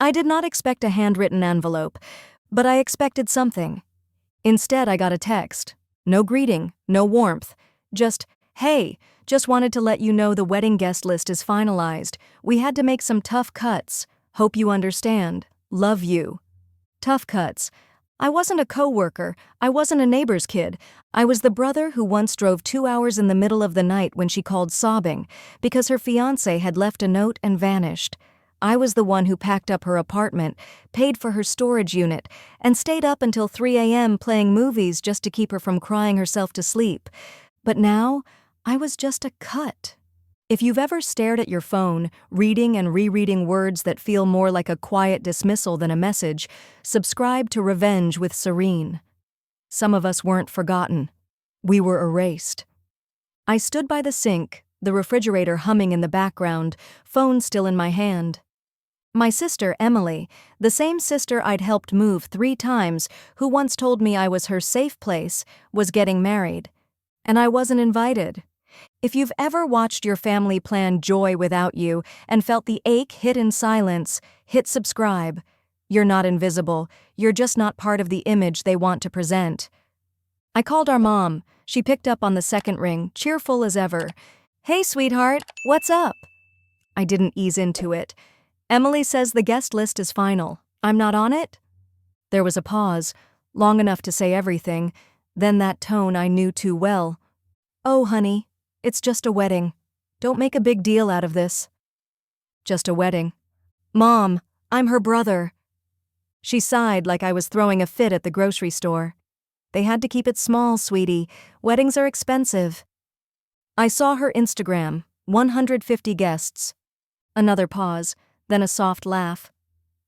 I did not expect a handwritten envelope, but I expected something. Instead, I got a text. No greeting, no warmth. Just, "Hey, just wanted to let you know the wedding guest list is finalized. We had to make some tough cuts. Hope you understand. Love you." Tough cuts. I wasn't a coworker. I wasn't a neighbor's kid. I was the brother who once drove 2 hours in the middle of the night when she called sobbing because her fiancé had left a note and vanished. I was the one who packed up her apartment, paid for her storage unit, and stayed up until 3 a.m. playing movies just to keep her from crying herself to sleep. But now, I was just a cut. If you've ever stared at your phone, reading and rereading words that feel more like a quiet dismissal than a message, subscribe to Revenge with Seren. Some of us weren't forgotten. We were erased. I stood by the sink, the refrigerator humming in the background, phone still in my hand. My sister, Emily, the same sister I'd helped move 3 times, who once told me I was her safe place, was getting married. And I wasn't invited. If you've ever watched your family plan joy without you and felt the ache hit in silence, hit subscribe. You're not invisible. You're just not part of the image they want to present. I called our mom. She picked up on the second ring, cheerful as ever. "Hey, sweetheart, what's up?" I didn't ease into it. "Emily says the guest list is final. I'm not on it?" There was a pause, long enough to say everything, then that tone I knew too well. "Oh, honey, it's just a wedding. Don't make a big deal out of this." Just a wedding. "Mom, I'm her brother." She sighed like I was throwing a fit at the grocery store. "They had to keep it small, sweetie. Weddings are expensive." I saw her Instagram, 150 guests. Another pause, then a soft laugh.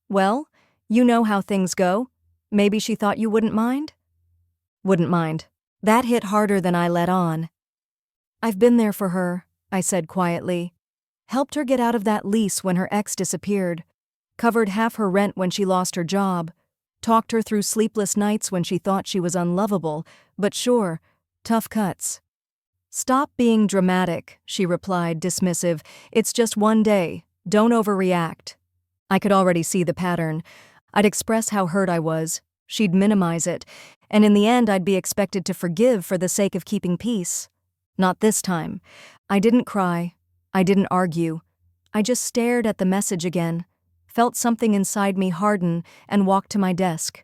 "Well, you know how things go. Maybe she thought you wouldn't mind?" Wouldn't mind. That hit harder than I let on. "I've been there for her," I said quietly. "Helped her get out of that lease when her ex disappeared. Covered half her rent when she lost her job. Talked her through sleepless nights when she thought she was unlovable, but sure, tough cuts." "Stop being dramatic," she replied, dismissive. "It's just one day. Don't overreact." I could already see the pattern. I'd express how hurt I was. She'd minimize it. And in the end, I'd be expected to forgive for the sake of keeping peace. Not this time. I didn't cry. I didn't argue. I just stared at the message again, felt something inside me harden, and walked to my desk.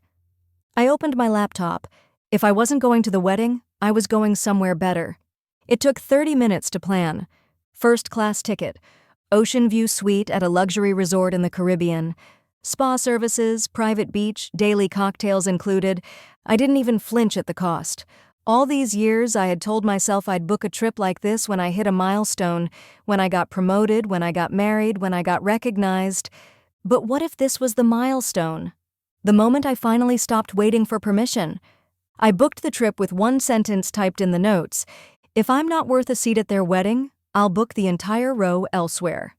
I opened my laptop. If I wasn't going to the wedding, I was going somewhere better. It took 30 minutes to plan. First-class ticket, ocean view suite at a luxury resort in the Caribbean, spa services, private beach, daily cocktails included. I didn't even flinch at the cost. All these years, I had told myself I'd book a trip like this when I hit a milestone, when I got promoted, when I got married, when I got recognized. But what if this was the milestone? The moment I finally stopped waiting for permission. I booked the trip with one sentence typed in the notes. If I'm not worth a seat at their wedding, I'll book the entire row elsewhere.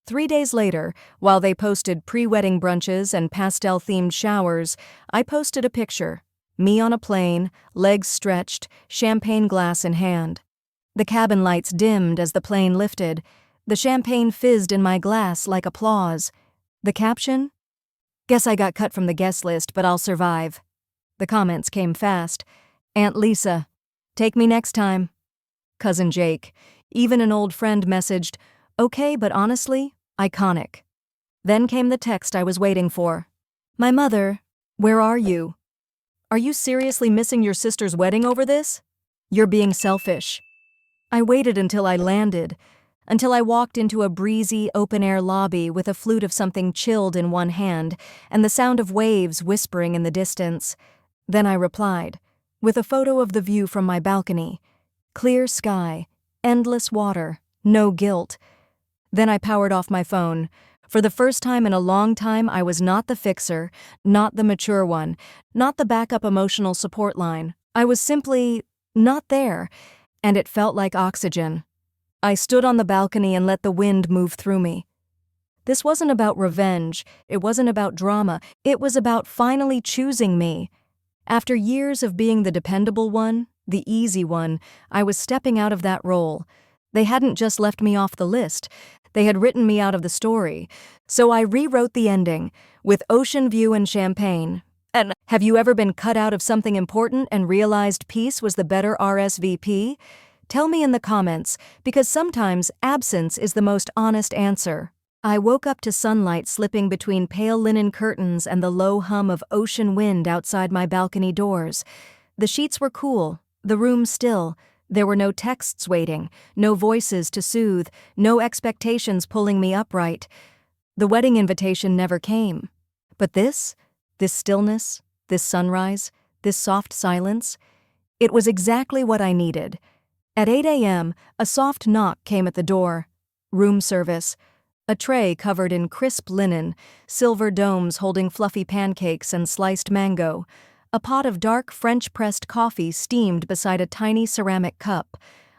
3 days later, while they posted pre-wedding brunches and pastel-themed showers, I posted a picture. Me on a plane, legs stretched, champagne glass in hand. The cabin lights dimmed as the plane lifted. The champagne fizzed in my glass like applause. The caption? "Guess I got cut from the guest list, but I'll survive." The comments came fast. "Aunt Lisa, take me next time." Cousin Jake. Even an old friend messaged, "Okay, but honestly, iconic." Then came the text I was waiting for. "My mother, where are you? Are you seriously missing your sister's wedding over this? You're being selfish." I waited until I landed, until I walked into a breezy, open-air lobby with a flute of something chilled in one hand and the sound of waves whispering in the distance. Then I replied, with a photo of the view from my balcony. Clear sky, endless water, no guilt. Then I powered off my phone. For the first time in a long time, I was not the fixer, not the mature one, not the backup emotional support line. I was simply not there, and it felt like oxygen. I stood on the balcony and let the wind move through me. This wasn't about revenge, it wasn't about drama, it was about finally choosing me. After years of being the dependable one, the easy one, I was stepping out of that role. They hadn't just left me off the list, They had written me out of the story, so I rewrote the ending, with ocean view and champagne. And have you ever been cut out of something important and realized peace was the better RSVP? Tell me in the comments, because sometimes absence is the most honest answer. I woke up to sunlight slipping between pale linen curtains and the low hum of ocean wind outside my balcony doors. The sheets were cool, the room still. There were no texts waiting, no voices to soothe, no expectations pulling me upright. The wedding invitation never came. But this stillness, this sunrise, this soft silence, it was exactly what I needed. At 8 a.m., a soft knock came at the door. Room service. A tray covered in crisp linen, silver domes holding fluffy pancakes and sliced mango. A pot of dark French-pressed coffee steamed beside a tiny ceramic cup.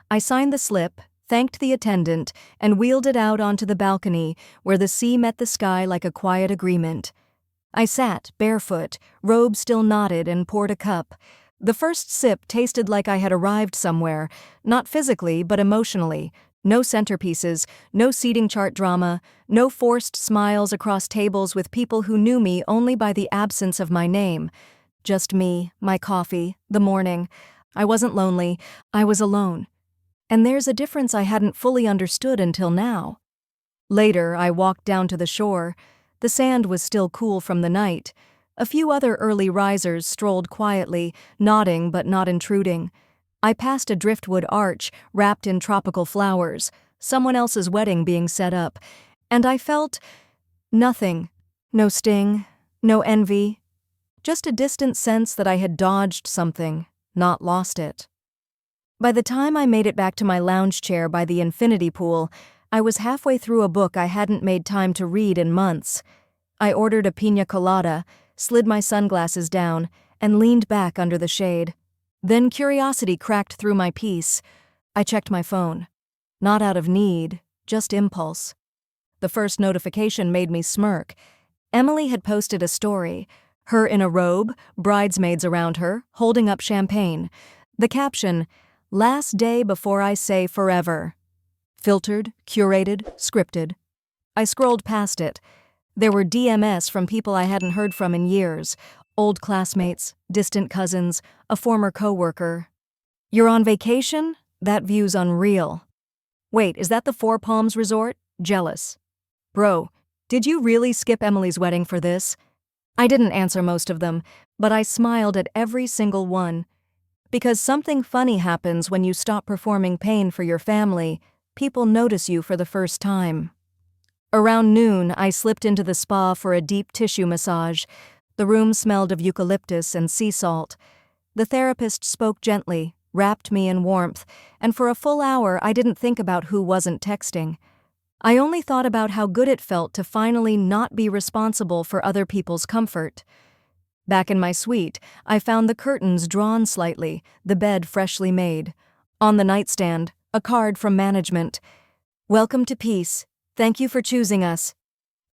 I signed the slip, thanked the attendant, and wheeled it out onto the balcony, where the sea met the sky like a quiet agreement. I sat, barefoot, robe still knotted, and poured a cup. The first sip tasted like I had arrived somewhere, not physically but emotionally. No centerpieces, no seating chart drama, no forced smiles across tables with people who knew me only by the absence of my name. Just me, my coffee, the morning. I wasn't lonely, I was alone. And there's a difference I hadn't fully understood until now. Later, I walked down to the shore. The sand was still cool from the night. A few other early risers strolled quietly, nodding but not intruding. I passed a driftwood arch wrapped in tropical flowers, someone else's wedding being set up, and I felt nothing. No sting, no envy, just a distant sense that I had dodged something, not lost it. By the time I made it back to my lounge chair by the infinity pool, I was halfway through a book I hadn't made time to read in months. I ordered a piña colada, slid my sunglasses down, and leaned back under the shade. Then curiosity cracked through my peace. I checked my phone. Not out of need, just impulse. The first notification made me smirk. Emily had posted a story, her in a robe, bridesmaids around her, holding up champagne. The caption, "Last day before I say forever." Filtered, curated, scripted. I scrolled past it. There were DMS from people I hadn't heard from in years. Old classmates, distant cousins, a former coworker. "You're on vacation? That view's unreal." "Wait, is that the Four Palms Resort? Jealous." "Bro, did you really skip Emily's wedding for this?" I didn't answer most of them, but I smiled at every single one. Because something funny happens when you stop performing pain for your family. People notice you for the first time. Around noon, I slipped into the spa for a deep tissue massage. The room smelled of eucalyptus and sea salt. The therapist spoke gently, wrapped me in warmth, and for a full hour I didn't think about who wasn't texting. I only thought about how good it felt to finally not be responsible for other people's comfort. Back in my suite, I found the curtains drawn slightly, the bed freshly made. On the nightstand, a card from management. "Welcome to peace. Thank you for choosing us."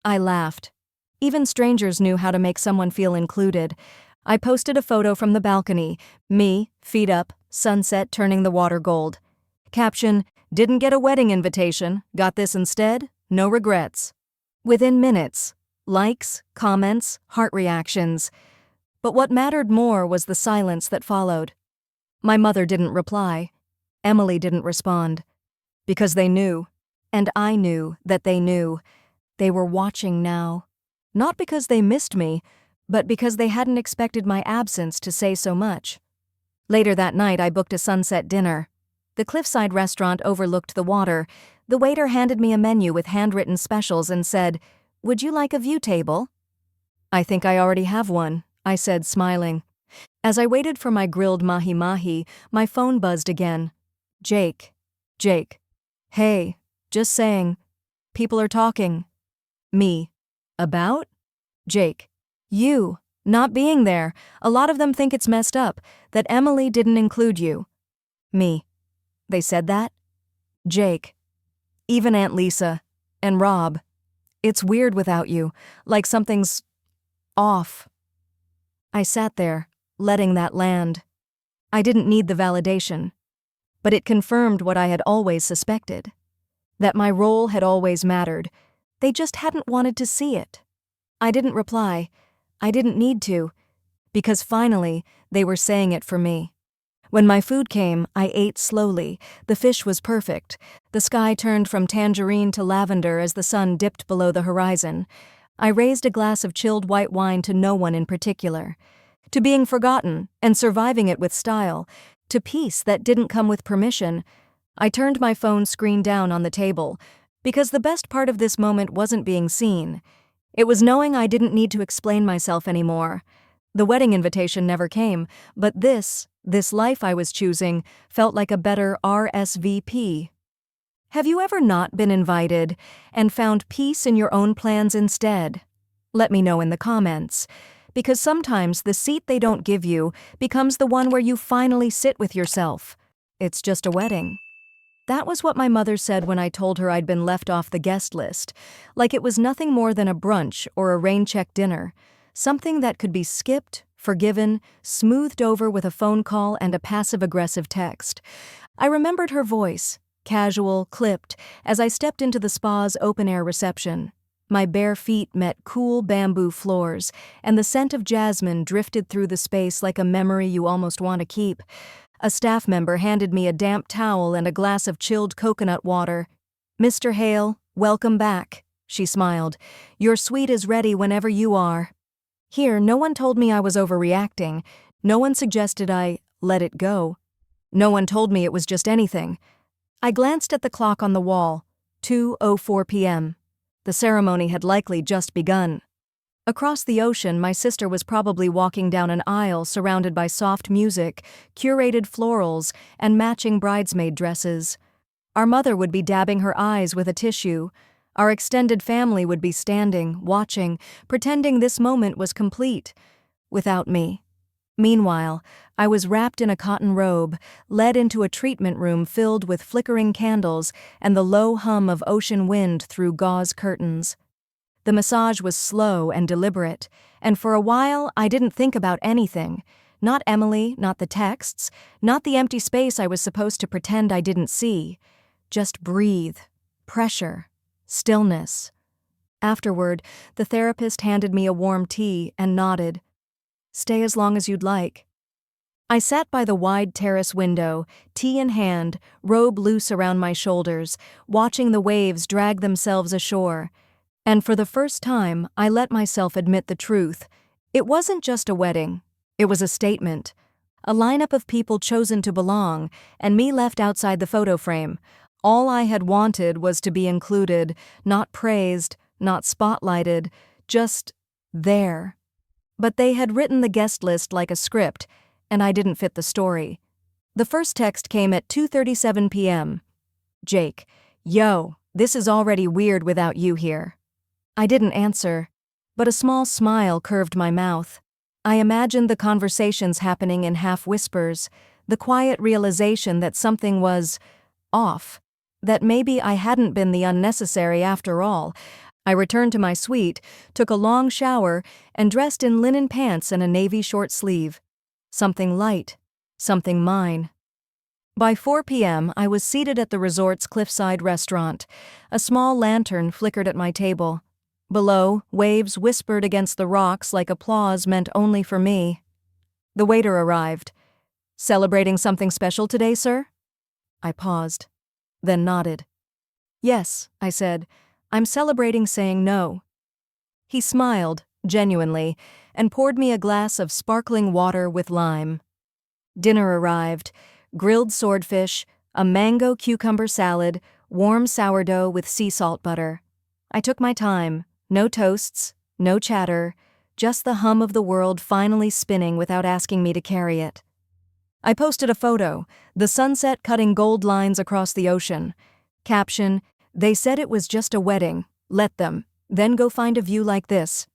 I laughed. Even strangers knew how to make someone feel included. I posted a photo from the balcony, me, feet up, sunset turning the water gold. Caption, "Didn't get a wedding invitation, got this instead, no regrets." Within minutes, likes, comments, heart reactions. But what mattered more was the silence that followed. My mother didn't reply. Emily didn't respond. Because they knew, and I knew that they knew. They were watching now. Not because they missed me, but because they hadn't expected my absence to say so much. Later that night, I booked a sunset dinner. The cliffside restaurant overlooked the water. The waiter handed me a menu with handwritten specials and said, "Would you like a view table?" "I think I already have one," I said, smiling. As I waited for my grilled mahi-mahi, my phone buzzed again. Jake. "Hey, just saying. People are talking." Me. "About?" Jake. "You. Not being there. A lot of them think it's messed up, that Emily didn't include you." Me. "They said that?" Jake. "Even Aunt Lisa. And Rob. It's weird without you, like something's off." I sat there, letting that land. I didn't need the validation. But it confirmed what I had always suspected. that my role had always mattered. They just hadn't wanted to see it. I didn't reply. I didn't need to, because finally, they were saying it for me. When my food came, I ate slowly. The fish was perfect. The sky turned from tangerine to lavender as the sun dipped below the horizon. I raised a glass of chilled white wine to no one in particular. To being forgotten and surviving it with style. To peace that didn't come with permission. I turned my phone screen down on the table, because the best part of this moment wasn't being seen. It was knowing I didn't need to explain myself anymore. The wedding invitation never came, but this life I was choosing, felt like a better RSVP. Have you ever not been invited and found peace in your own plans instead? Let me know in the comments, because sometimes the seat they don't give you becomes the one where you finally sit with yourself. It's just a wedding. That was what my mother said when I told her I'd been left off the guest list, like it was nothing more than a brunch or a rain-check dinner, something that could be skipped, forgiven, smoothed over with a phone call and a passive-aggressive text. I remembered her voice, casual, clipped, as I stepped into the spa's open-air reception. My bare feet met cool bamboo floors, and the scent of jasmine drifted through the space like a memory you almost want to keep. A staff member handed me a damp towel and a glass of chilled coconut water. "Mr. Hale, welcome back," she smiled. "Your suite is ready whenever you are." Here, no one told me I was overreacting. No one suggested I let it go. No one told me it was just anything. I glanced at the clock on the wall. 2:04 p.m. The ceremony had likely just begun. Across the ocean, my sister was probably walking down an aisle surrounded by soft music, curated florals, and matching bridesmaid dresses. Our mother would be dabbing her eyes with a tissue. Our extended family would be standing, watching, pretending this moment was complete, without me. Meanwhile, I was wrapped in a cotton robe, led into a treatment room filled with flickering candles and the low hum of ocean wind through gauze curtains. The massage was slow and deliberate, and for a while I didn't think about anything. Not Emily, not the texts, not the empty space I was supposed to pretend I didn't see. Just breathe, pressure. Stillness. Afterward, the therapist handed me a warm tea and nodded. "Stay as long as you'd like." I sat by the wide terrace window, tea in hand, robe loose around my shoulders, watching the waves drag themselves ashore. And for the first time, I let myself admit the truth. It wasn't just a wedding. It was a statement. A lineup of people chosen to belong, and me left outside the photo frame. All I had wanted was to be included, not praised, not spotlighted, just there. But they had written the guest list like a script, and I didn't fit the story. The first text came at 2:37 p.m. "Jake, yo, this is already weird without you here." I didn't answer, but a small smile curved my mouth. I imagined the conversations happening in half whispers, the quiet realization that something was off. That maybe I hadn't been the unnecessary after all. I returned to my suite, took a long shower, and dressed in linen pants and a navy short sleeve. Something light, something mine. By 4 p.m., I was seated at the resort's cliffside restaurant. A small lantern flickered at my table. Below, waves whispered against the rocks like applause meant only for me. The waiter arrived. "Celebrating something special today, sir?" I paused, then nodded. "Yes," I said. "I'm celebrating saying no." He smiled, genuinely, and poured me a glass of sparkling water with lime. Dinner arrived. Grilled swordfish, a mango cucumber salad, warm sourdough with sea salt butter. I took my time. No toasts, no chatter, just the hum of the world finally spinning without asking me to carry it. I posted a photo, the sunset cutting gold lines across the ocean. Caption, "They said it was just a wedding. Let them. Then go find a view like this."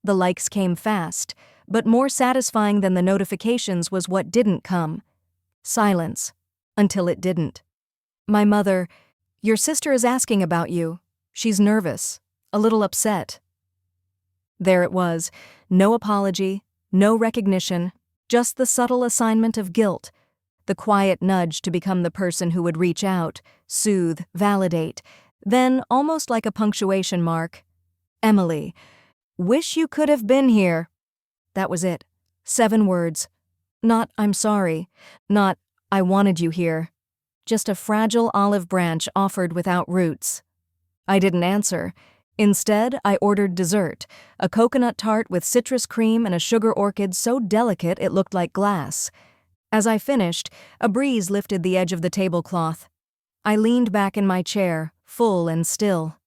The likes came fast, but more satisfying than the notifications was what didn't come. Silence. Until it didn't. My mother, "Your sister is asking about you. She's nervous. A little upset." There it was. No apology, no recognition, just the subtle assignment of guilt. the quiet nudge to become the person who would reach out, soothe, validate. Then, almost like a punctuation mark, Emily, wish you could have been here. That was it. 7 words. Not, I'm sorry. Not, I wanted you here. Just a fragile olive branch offered without roots. I didn't answer. Instead, I ordered dessert, a coconut tart with citrus cream and a sugar orchid so delicate it looked like glass. As I finished, a breeze lifted the edge of the tablecloth. I leaned back in my chair, full and still.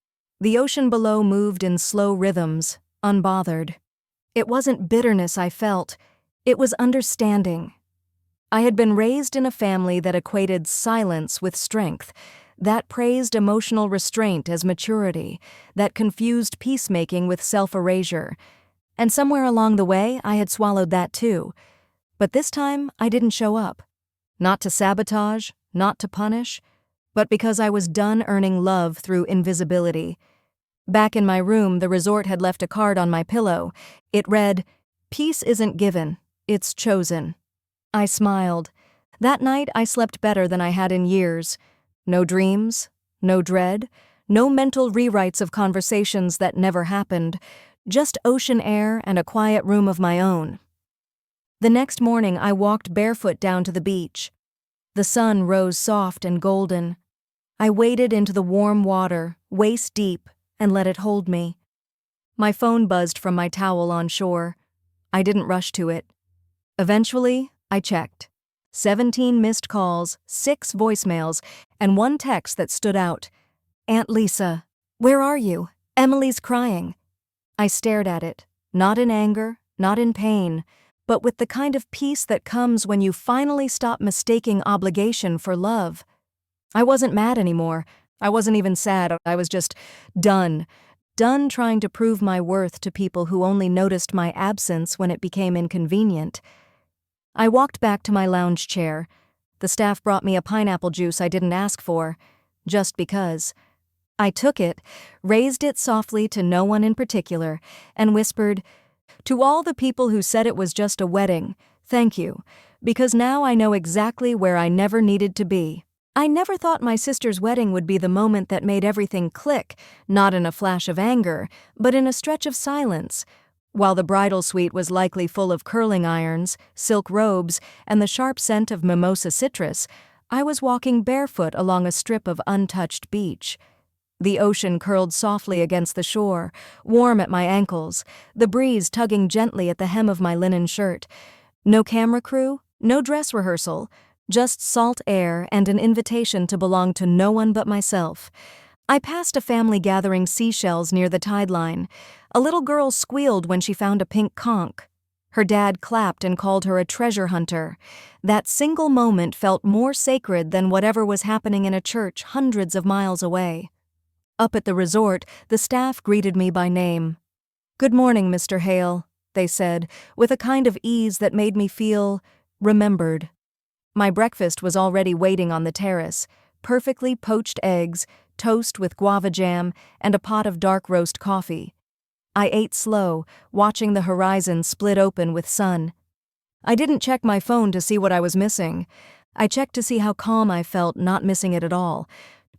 The ocean below moved in slow rhythms, unbothered. It wasn't bitterness I felt, it was understanding. I had been raised in a family that equated silence with strength, that praised emotional restraint as maturity, that confused peacemaking with self-erasure. And somewhere along the way, I had swallowed that too. But this time, I didn't show up. Not to sabotage, not to punish, but because I was done earning love through invisibility. Back in my room, the resort had left a card on my pillow. It read, "Peace isn't given, it's chosen." I smiled. That night, I slept better than I had in years. No dreams, no dread, no mental rewrites of conversations that never happened, just ocean air and a quiet room of my own. The next morning, I walked barefoot down to the beach. The sun rose soft and golden. I waded into the warm water, waist deep, and let it hold me. My phone buzzed from my towel on shore. I didn't rush to it. Eventually, I checked. 17 missed calls, 6 voicemails, and 1 text that stood out. "Aunt Lisa, where are you? Emily's crying." I stared at it, not in anger, not in pain, but with the kind of peace that comes when you finally stop mistaking obligation for love. I wasn't mad anymore. I wasn't even sad. I was just done. Done trying to prove my worth to people who only noticed my absence when it became inconvenient. I walked back to my lounge chair. The staff brought me a pineapple juice I didn't ask for, just because. I took it, raised it softly to no one in particular, and whispered, "To all the people who said it was just a wedding, thank you, because now I know exactly where I never needed to be." I never thought my sister's wedding would be the moment that made everything click, not in a flash of anger, but in a stretch of silence. While the bridal suite was likely full of curling irons, silk robes, and the sharp scent of mimosa citrus, I was walking barefoot along a strip of untouched beach. The ocean curled softly against the shore, warm at my ankles, the breeze tugging gently at the hem of my linen shirt. No camera crew, no dress rehearsal, just salt air and an invitation to belong to no one but myself. I passed a family gathering seashells near the tide line. A little girl squealed when she found a pink conch. Her dad clapped and called her a treasure hunter. That single moment felt more sacred than whatever was happening in a church hundreds of miles away. Up at the resort, the staff greeted me by name. "Good morning, Mr. Hale," they said, with a kind of ease that made me feel remembered. My breakfast was already waiting on the terrace, perfectly poached eggs, toast with guava jam, and a pot of dark roast coffee. I ate slow, watching the horizon split open with sun. I didn't check my phone to see what I was missing. I checked to see how calm I felt not missing it at all.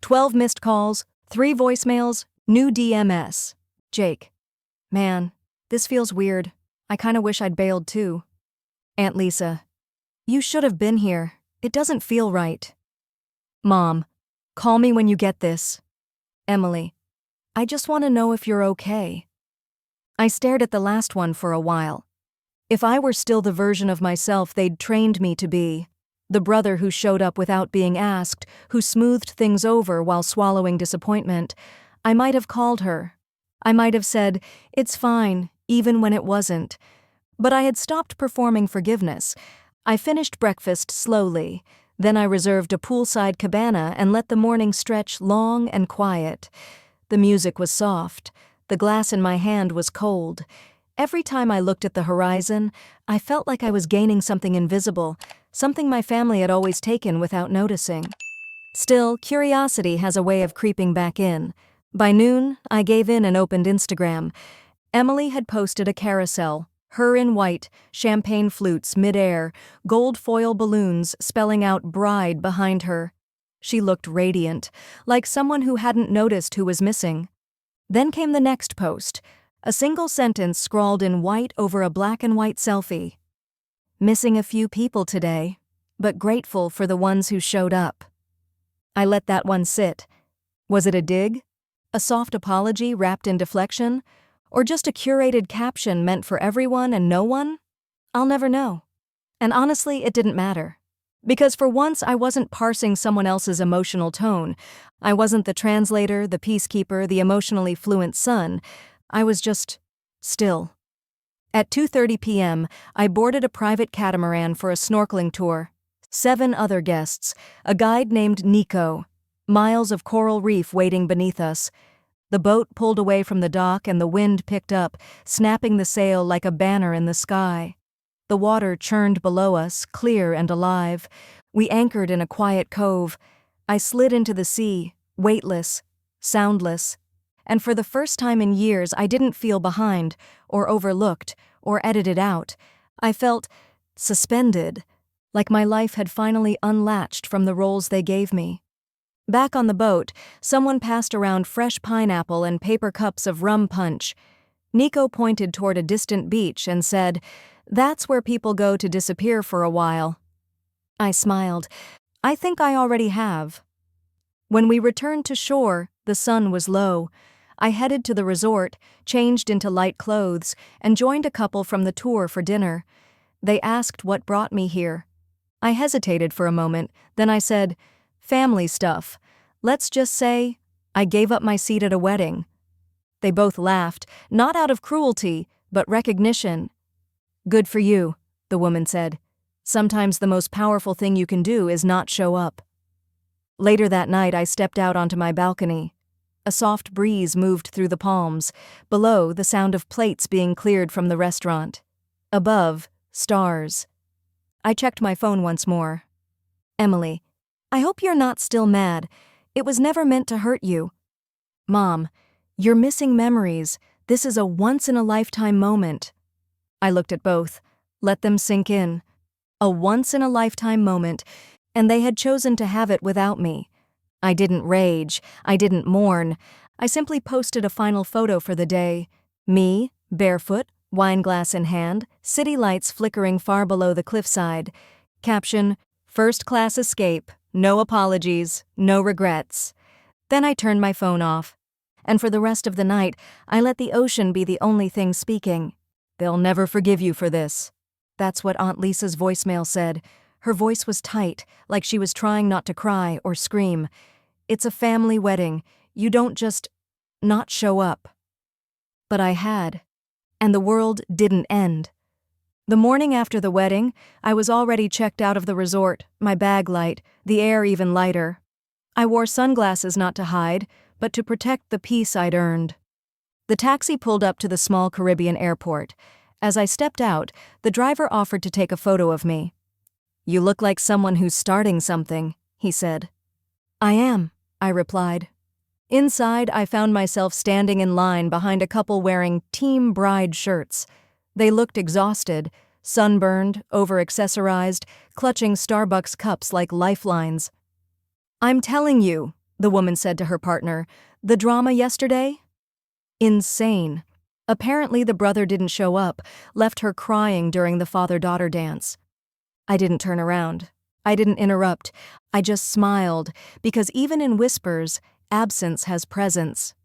12 missed calls, 3 voicemails, new DMS. Jake. Man, this feels weird. I kinda wish I'd bailed too. Aunt Lisa. You should have been here. It doesn't feel right. Mom. Call me when you get this. Emily. I just want to know if you're okay. I stared at the last one for a while. If I were still the version of myself they'd trained me to be, the brother who showed up without being asked, who smoothed things over while swallowing disappointment, I might have called her. I might have said, "It's fine," even when it wasn't. But I had stopped performing forgiveness. I finished breakfast slowly. Then I reserved a poolside cabana and let the morning stretch long and quiet. The music was soft. The glass in my hand was cold. Every time I looked at the horizon, I felt like I was gaining something invisible, something my family had always taken without noticing. Still, curiosity has a way of creeping back in. By noon, I gave in and opened Instagram. Emily had posted a carousel, Her in white, champagne flutes midair, gold foil balloons spelling out bride behind her. She looked radiant, like someone who hadn't noticed who was missing. Then came the next post, a single sentence scrawled in white over a black and white selfie. Missing a few people today, but grateful for the ones who showed up. I let that one sit. Was it a dig? A soft apology wrapped in deflection? Or just a curated caption meant for everyone and no one? I'll never know. And honestly, it didn't matter. Because for once I wasn't parsing someone else's emotional tone. I wasn't the translator, the peacekeeper, the emotionally fluent son. I was just still. At 2:30 p.m., I boarded a private catamaran for a snorkeling tour. 7 other guests, a guide named Nico, miles of coral reef waiting beneath us. The boat pulled away from the dock and the wind picked up, snapping the sail like a banner in the sky. The water churned below us, clear and alive. We anchored in a quiet cove. I slid into the sea, weightless, soundless. And for the first time in years, I didn't feel behind, or overlooked, or edited out. I felt suspended, like my life had finally unlatched from the roles they gave me. Back on the boat, someone passed around fresh pineapple and paper cups of rum punch. Nico pointed toward a distant beach and said, "That's where people go to disappear for a while." I smiled. I think I already have. When we returned to shore, the sun was low. I headed to the resort, changed into light clothes, and joined a couple from the tour for dinner. They asked what brought me here. I hesitated for a moment, then I said, "Family stuff. Let's just say, I gave up my seat at a wedding." They both laughed, not out of cruelty, but recognition. "Good for you," the woman said. "Sometimes the most powerful thing you can do is not show up." Later that night, I stepped out onto my balcony. A soft breeze moved through the palms. Below, the sound of plates being cleared from the restaurant. Above, stars. I checked my phone once more. "Emily, I hope you're not still mad. It was never meant to hurt you." "Mom, you're missing memories. This is a once-in-a-lifetime moment." I looked at both, let them sink in. A once-in-a-lifetime moment, and they had chosen to have it without me. I didn't rage, I didn't mourn. I simply posted a final photo for the day. Me, barefoot, wineglass in hand, city lights flickering far below the cliffside. Caption, "First-class escape, no apologies, no regrets." Then I turned my phone off. And for the rest of the night, I let the ocean be the only thing speaking. "They'll never forgive you for this." That's what Aunt Lisa's voicemail said. Her voice was tight, like she was trying not to cry or scream. "It's a family wedding. You don't just not show up." But I had. And the world didn't end. The morning after the wedding, I was already checked out of the resort, my bag light, the air even lighter. I wore sunglasses not to hide, but to protect the peace I'd earned. The taxi pulled up to the small Caribbean airport. As I stepped out, the driver offered to take a photo of me. "You look like someone who's starting something," he said. "I am," I replied. Inside, I found myself standing in line behind a couple wearing Team Bride shirts. They looked exhausted, sunburned, over-accessorized, clutching Starbucks cups like lifelines. "I'm telling you," the woman said to her partner, "the drama yesterday? Insane. Apparently the brother didn't show up, left her crying during the father-daughter dance." I didn't turn around. I didn't interrupt. I just smiled, because even in whispers, absence has presence.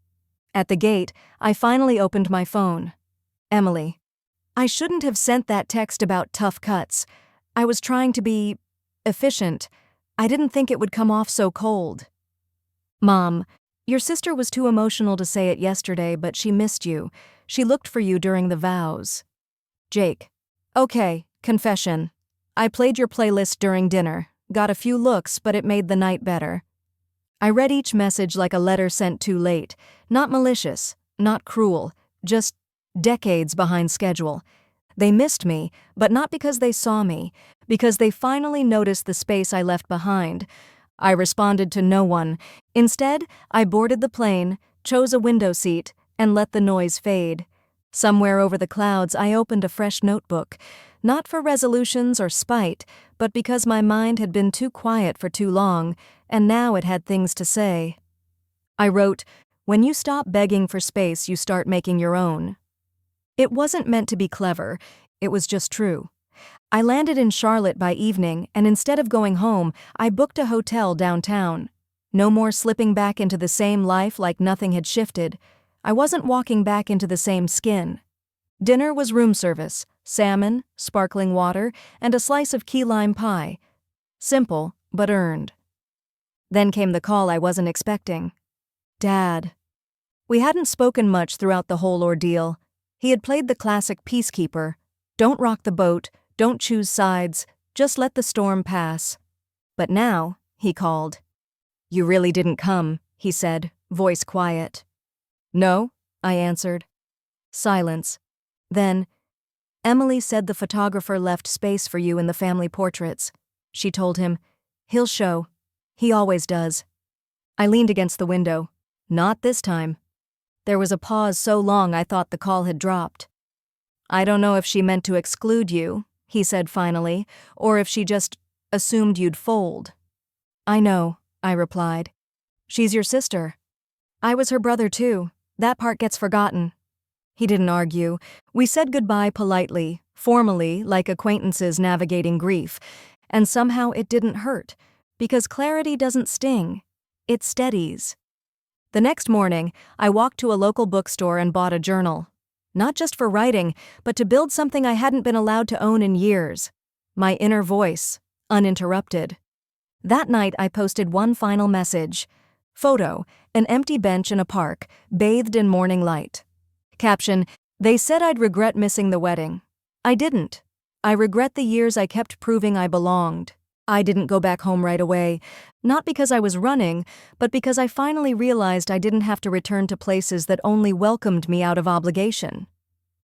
At the gate, I finally opened my phone. "Emily, I shouldn't have sent that text about tough cuts. I was trying to be efficient. I didn't think it would come off so cold." "Mom, your sister was too emotional to say it yesterday, but she missed you. She looked for you during the vows." Jake, "Okay, confession. I played your playlist during dinner, got a few looks, but it made the night better." I read each message like a letter sent too late, not malicious, not cruel, just decades behind schedule. They missed me, but not because they saw me, because they finally noticed the space I left behind. I responded to no one. Instead, I boarded the plane, chose a window seat, and let the noise fade. Somewhere over the clouds, I opened a fresh notebook, not for resolutions or spite, but because my mind had been too quiet for too long, and now it had things to say. I wrote, "When you stop begging for space, you start making your own." It wasn't meant to be clever, it was just true. I landed in Charlotte by evening, and instead of going home, I booked a hotel downtown. No more slipping back into the same life like nothing had shifted. I wasn't walking back into the same skin. Dinner was room service, salmon, sparkling water, and a slice of key lime pie. Simple, but earned. Then came the call I wasn't expecting. Dad. We hadn't spoken much throughout the whole ordeal. He had played the classic peacekeeper. Don't rock the boat, don't choose sides, just let the storm pass. But now, he called. "You really didn't come," he said, voice quiet. "No," I answered. Silence. Then, "Emily said the photographer left space for you in the family portraits." She told him, "He'll show. He always does." I leaned against the window. Not this time. There was a pause so long I thought the call had dropped. "I don't know if she meant to exclude you," he said finally, "or if she just assumed you'd fold." "I know," I replied. "She's your sister." "I was her brother too. That part gets forgotten." He didn't argue. We said goodbye politely, formally, like acquaintances navigating grief, and somehow it didn't hurt, because clarity doesn't sting. It steadies. The next morning, I walked to a local bookstore and bought a journal. Not just for writing, but to build something I hadn't been allowed to own in years. My inner voice, uninterrupted. That night I posted one final message. Photo, an empty bench in a park, bathed in morning light. Caption, "They said I'd regret missing the wedding. I didn't. I regret the years I kept proving I belonged. I didn't go back home right away, not because I was running, but because I finally realized I didn't have to return to places that only welcomed me out of obligation.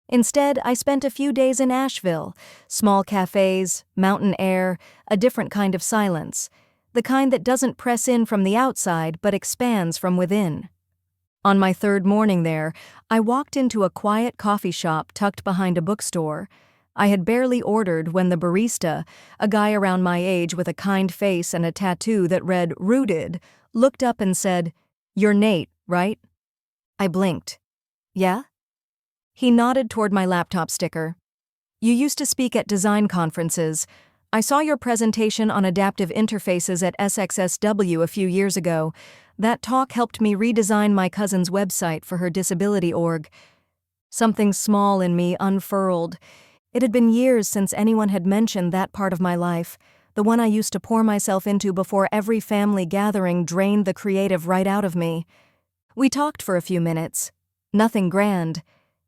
Instead, I spent a few days in Asheville, small cafes, mountain air, a different kind of silence, the kind that doesn't press in from the outside but expands from within." On my third morning there, I walked into a quiet coffee shop tucked behind a bookstore. I had barely ordered when the barista, a guy around my age with a kind face and a tattoo that read "Rooted," looked up and said, "You're Nate, right?" I blinked. "Yeah?" He nodded toward my laptop sticker. "You used to speak at design conferences. I saw your presentation on adaptive interfaces at SXSW a few years ago. That talk helped me redesign my cousin's website for her disability org." Something small in me unfurled. It had been years since anyone had mentioned that part of my life, the one I used to pour myself into before every family gathering drained the creative right out of me. We talked for a few minutes. Nothing grand.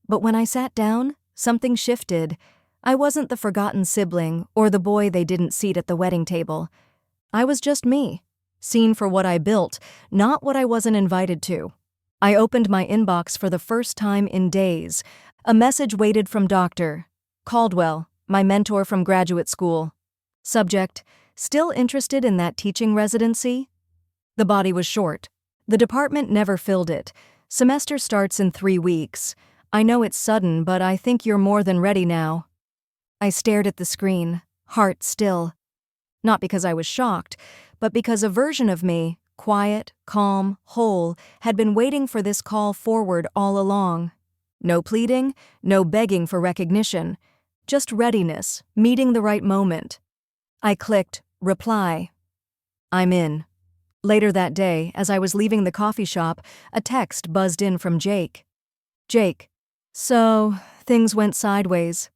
But when I sat down, something shifted. I wasn't the forgotten sibling or the boy they didn't seat at the wedding table. I was just me, seen for what I built, not what I wasn't invited to. I opened my inbox for the first time in days. A message waited from Dr. Caldwell, my mentor from graduate school. Subject, "Still interested in that teaching residency?" The body was short. "The department never filled it. Semester starts in 3 weeks. I know it's sudden, but I think you're more than ready now." I stared at the screen, heart still. Not because I was shocked, but because a version of me, quiet, calm, whole, had been waiting for this call forward all along. No pleading, no begging for recognition. Just readiness, meeting the right moment. I clicked, reply. "I'm in." Later that day, as I was leaving the coffee shop, a text buzzed in from Jake. "Jake, so, things went sideways."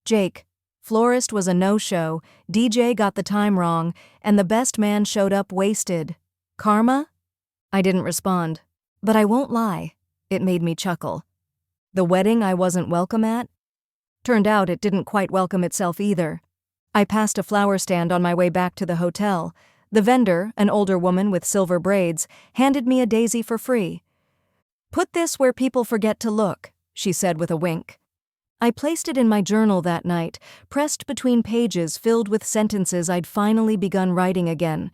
Jake, "Florist was a no-show, DJ got the time wrong, and the best man showed up wasted. Karma?" I didn't respond. But I won't lie, it made me chuckle. The wedding I wasn't welcome at? Turned out it didn't quite welcome itself either. I passed a flower stand on my way back to the hotel. The vendor, an older woman with silver braids, handed me a daisy for free. "Put this where people forget to look," she said with a wink. I placed it in my journal that night, pressed between pages filled with sentences I'd finally begun writing again.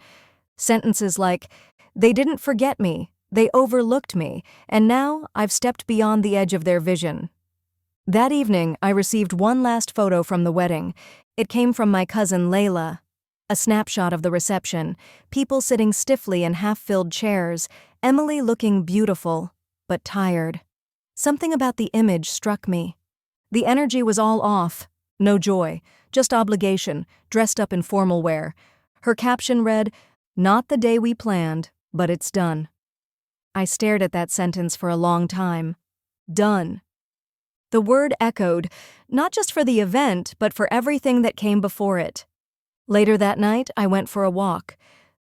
Sentences like, "They didn't forget me, they overlooked me, and now I've stepped beyond the edge of their vision." That evening, I received one last photo from the wedding. It came from my cousin Layla. A snapshot of the reception, people sitting stiffly in half-filled chairs, Emily looking beautiful, but tired. Something about the image struck me. The energy was all off. No joy, just obligation, dressed up in formal wear. Her caption read, "Not the day we planned, but it's done." I stared at that sentence for a long time. Done. The word echoed, not just for the event, but for everything that came before it. Later that night, I went for a walk.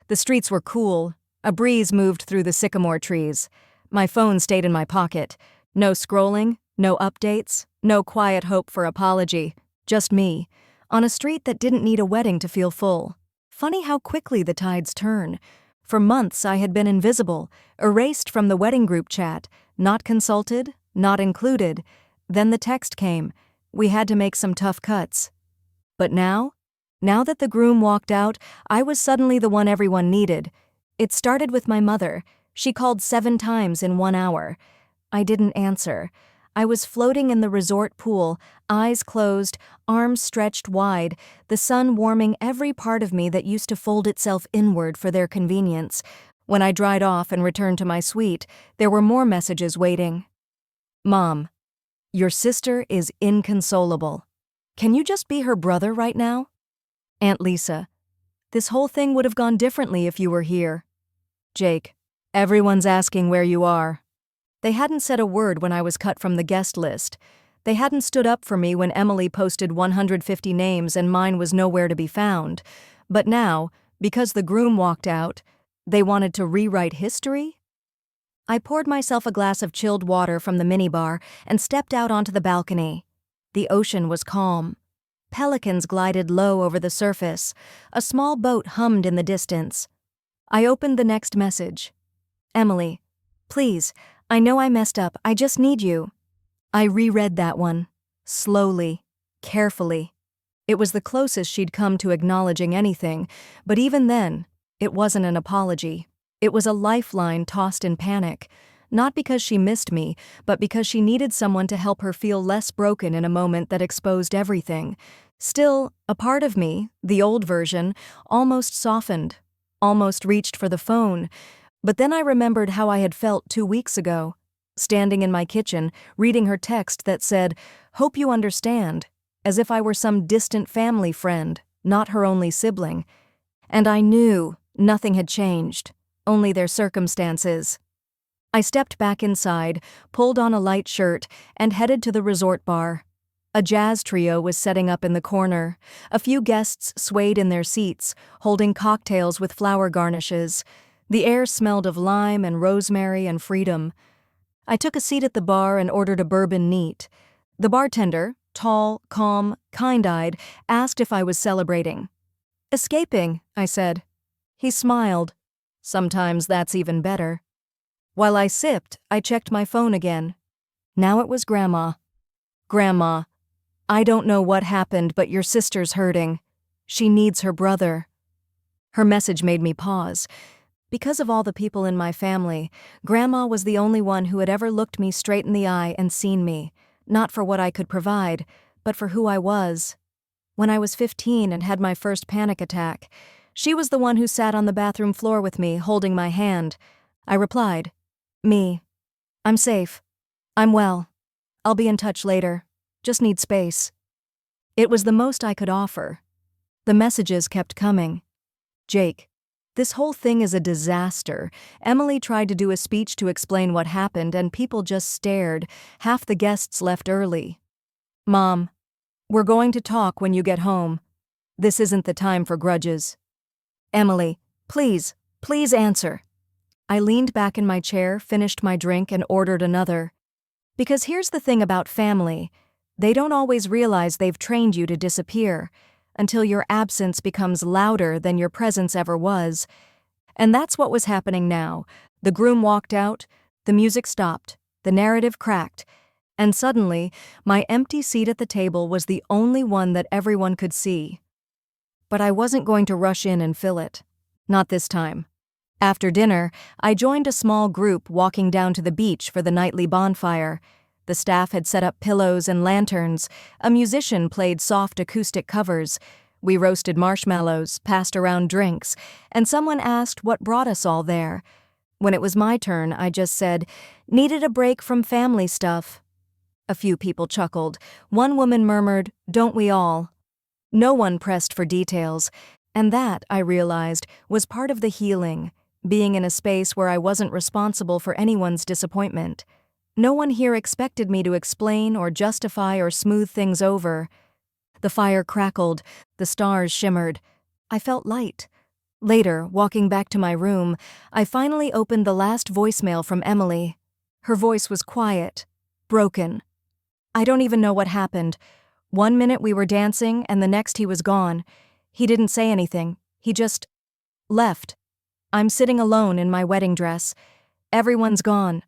The streets were cool. A breeze moved through the sycamore trees. My phone stayed in my pocket. No scrolling, no updates, no quiet hope for apology. Just me, on a street that didn't need a wedding to feel full. Funny how quickly the tides turn. For months I had been invisible, erased from the wedding group chat, not consulted, not included. Then the text came. We had to make some tough cuts. But now that the groom walked out, I was suddenly the one everyone needed. It started with my mother. She called 7 times in 1 hour. I didn't answer. I was floating in the resort pool, eyes closed, arms stretched wide, the sun warming every part of me that used to fold itself inward for their convenience. When I dried off and returned to my suite, there were more messages waiting. Mom, your sister is inconsolable. Can you just be her brother right now? Aunt Lisa, this whole thing would have gone differently if you were here. Jake, everyone's asking where you are. They hadn't said a word when I was cut from the guest list. They hadn't stood up for me when Emily posted 150 names and mine was nowhere to be found. But now, because the groom walked out, they wanted to rewrite history? I poured myself a glass of chilled water from the minibar and stepped out onto the balcony. The ocean was calm. Pelicans glided low over the surface. A small boat hummed in the distance. I opened the next message. Emily, please, I know I messed up. I just need you. I reread that one. Slowly, carefully. It was the closest she'd come to acknowledging anything, but even then, it wasn't an apology. It was a lifeline tossed in panic. Not because she missed me, but because she needed someone to help her feel less broken in a moment that exposed everything. Still, a part of me, the old version, almost softened, almost reached for the phone. But then I remembered how I had felt 2 weeks ago, standing in my kitchen, reading her text that said, "Hope you understand," as if I were some distant family friend, not her only sibling. And I knew nothing had changed, only their circumstances. I stepped back inside, pulled on a light shirt, and headed to the resort bar. A jazz trio was setting up in the corner. A few guests swayed in their seats, holding cocktails with flower garnishes. The air smelled of lime and rosemary and freedom. I took a seat at the bar and ordered a bourbon neat. The bartender, tall, calm, kind-eyed, asked if I was celebrating. "Escaping," I said. He smiled. "Sometimes that's even better." While I sipped, I checked my phone again. Now it was Grandma. "Grandma, I don't know what happened, but your sister's hurting. She needs her brother." Her message made me pause. Because of all the people in my family, Grandma was the only one who had ever looked me straight in the eye and seen me, not for what I could provide, but for who I was. When I was 15 and had my first panic attack, she was the one who sat on the bathroom floor with me, holding my hand. I replied, "Me. I'm safe. I'm well. I'll be in touch later. Just need space." It was the most I could offer. The messages kept coming. "Jake, this whole thing is a disaster." Emily tried to do a speech to explain what happened and people just stared. Half the guests left early. "Mom, we're going to talk when you get home. This isn't the time for grudges." "Emily, please answer." I leaned back in my chair, finished my drink, and ordered another. Because here's the thing about family. They don't always realize they've trained you to disappear, until your absence becomes louder than your presence ever was. And that's what was happening now. The groom walked out, the music stopped, the narrative cracked, and suddenly, my empty seat at the table was the only one that everyone could see. But I wasn't going to rush in and fill it. Not this time. After dinner, I joined a small group walking down to the beach for the nightly bonfire. The staff had set up pillows and lanterns. A musician played soft acoustic covers. We roasted marshmallows, passed around drinks, and someone asked what brought us all there. When it was my turn, I just said, "Needed a break from family stuff." A few people chuckled. One woman murmured, "Don't we all?" No one pressed for details, and that, I realized, was part of the healing, being in a space where I wasn't responsible for anyone's disappointment. No one here expected me to explain or justify or smooth things over. The fire crackled, the stars shimmered. I felt light. Later, walking back to my room, I finally opened the last voicemail from Emily. Her voice was quiet, broken. I don't even know what happened. One minute we were dancing, and the next he was gone. He didn't say anything. He just left. I'm sitting alone in my wedding dress. Everyone's gone.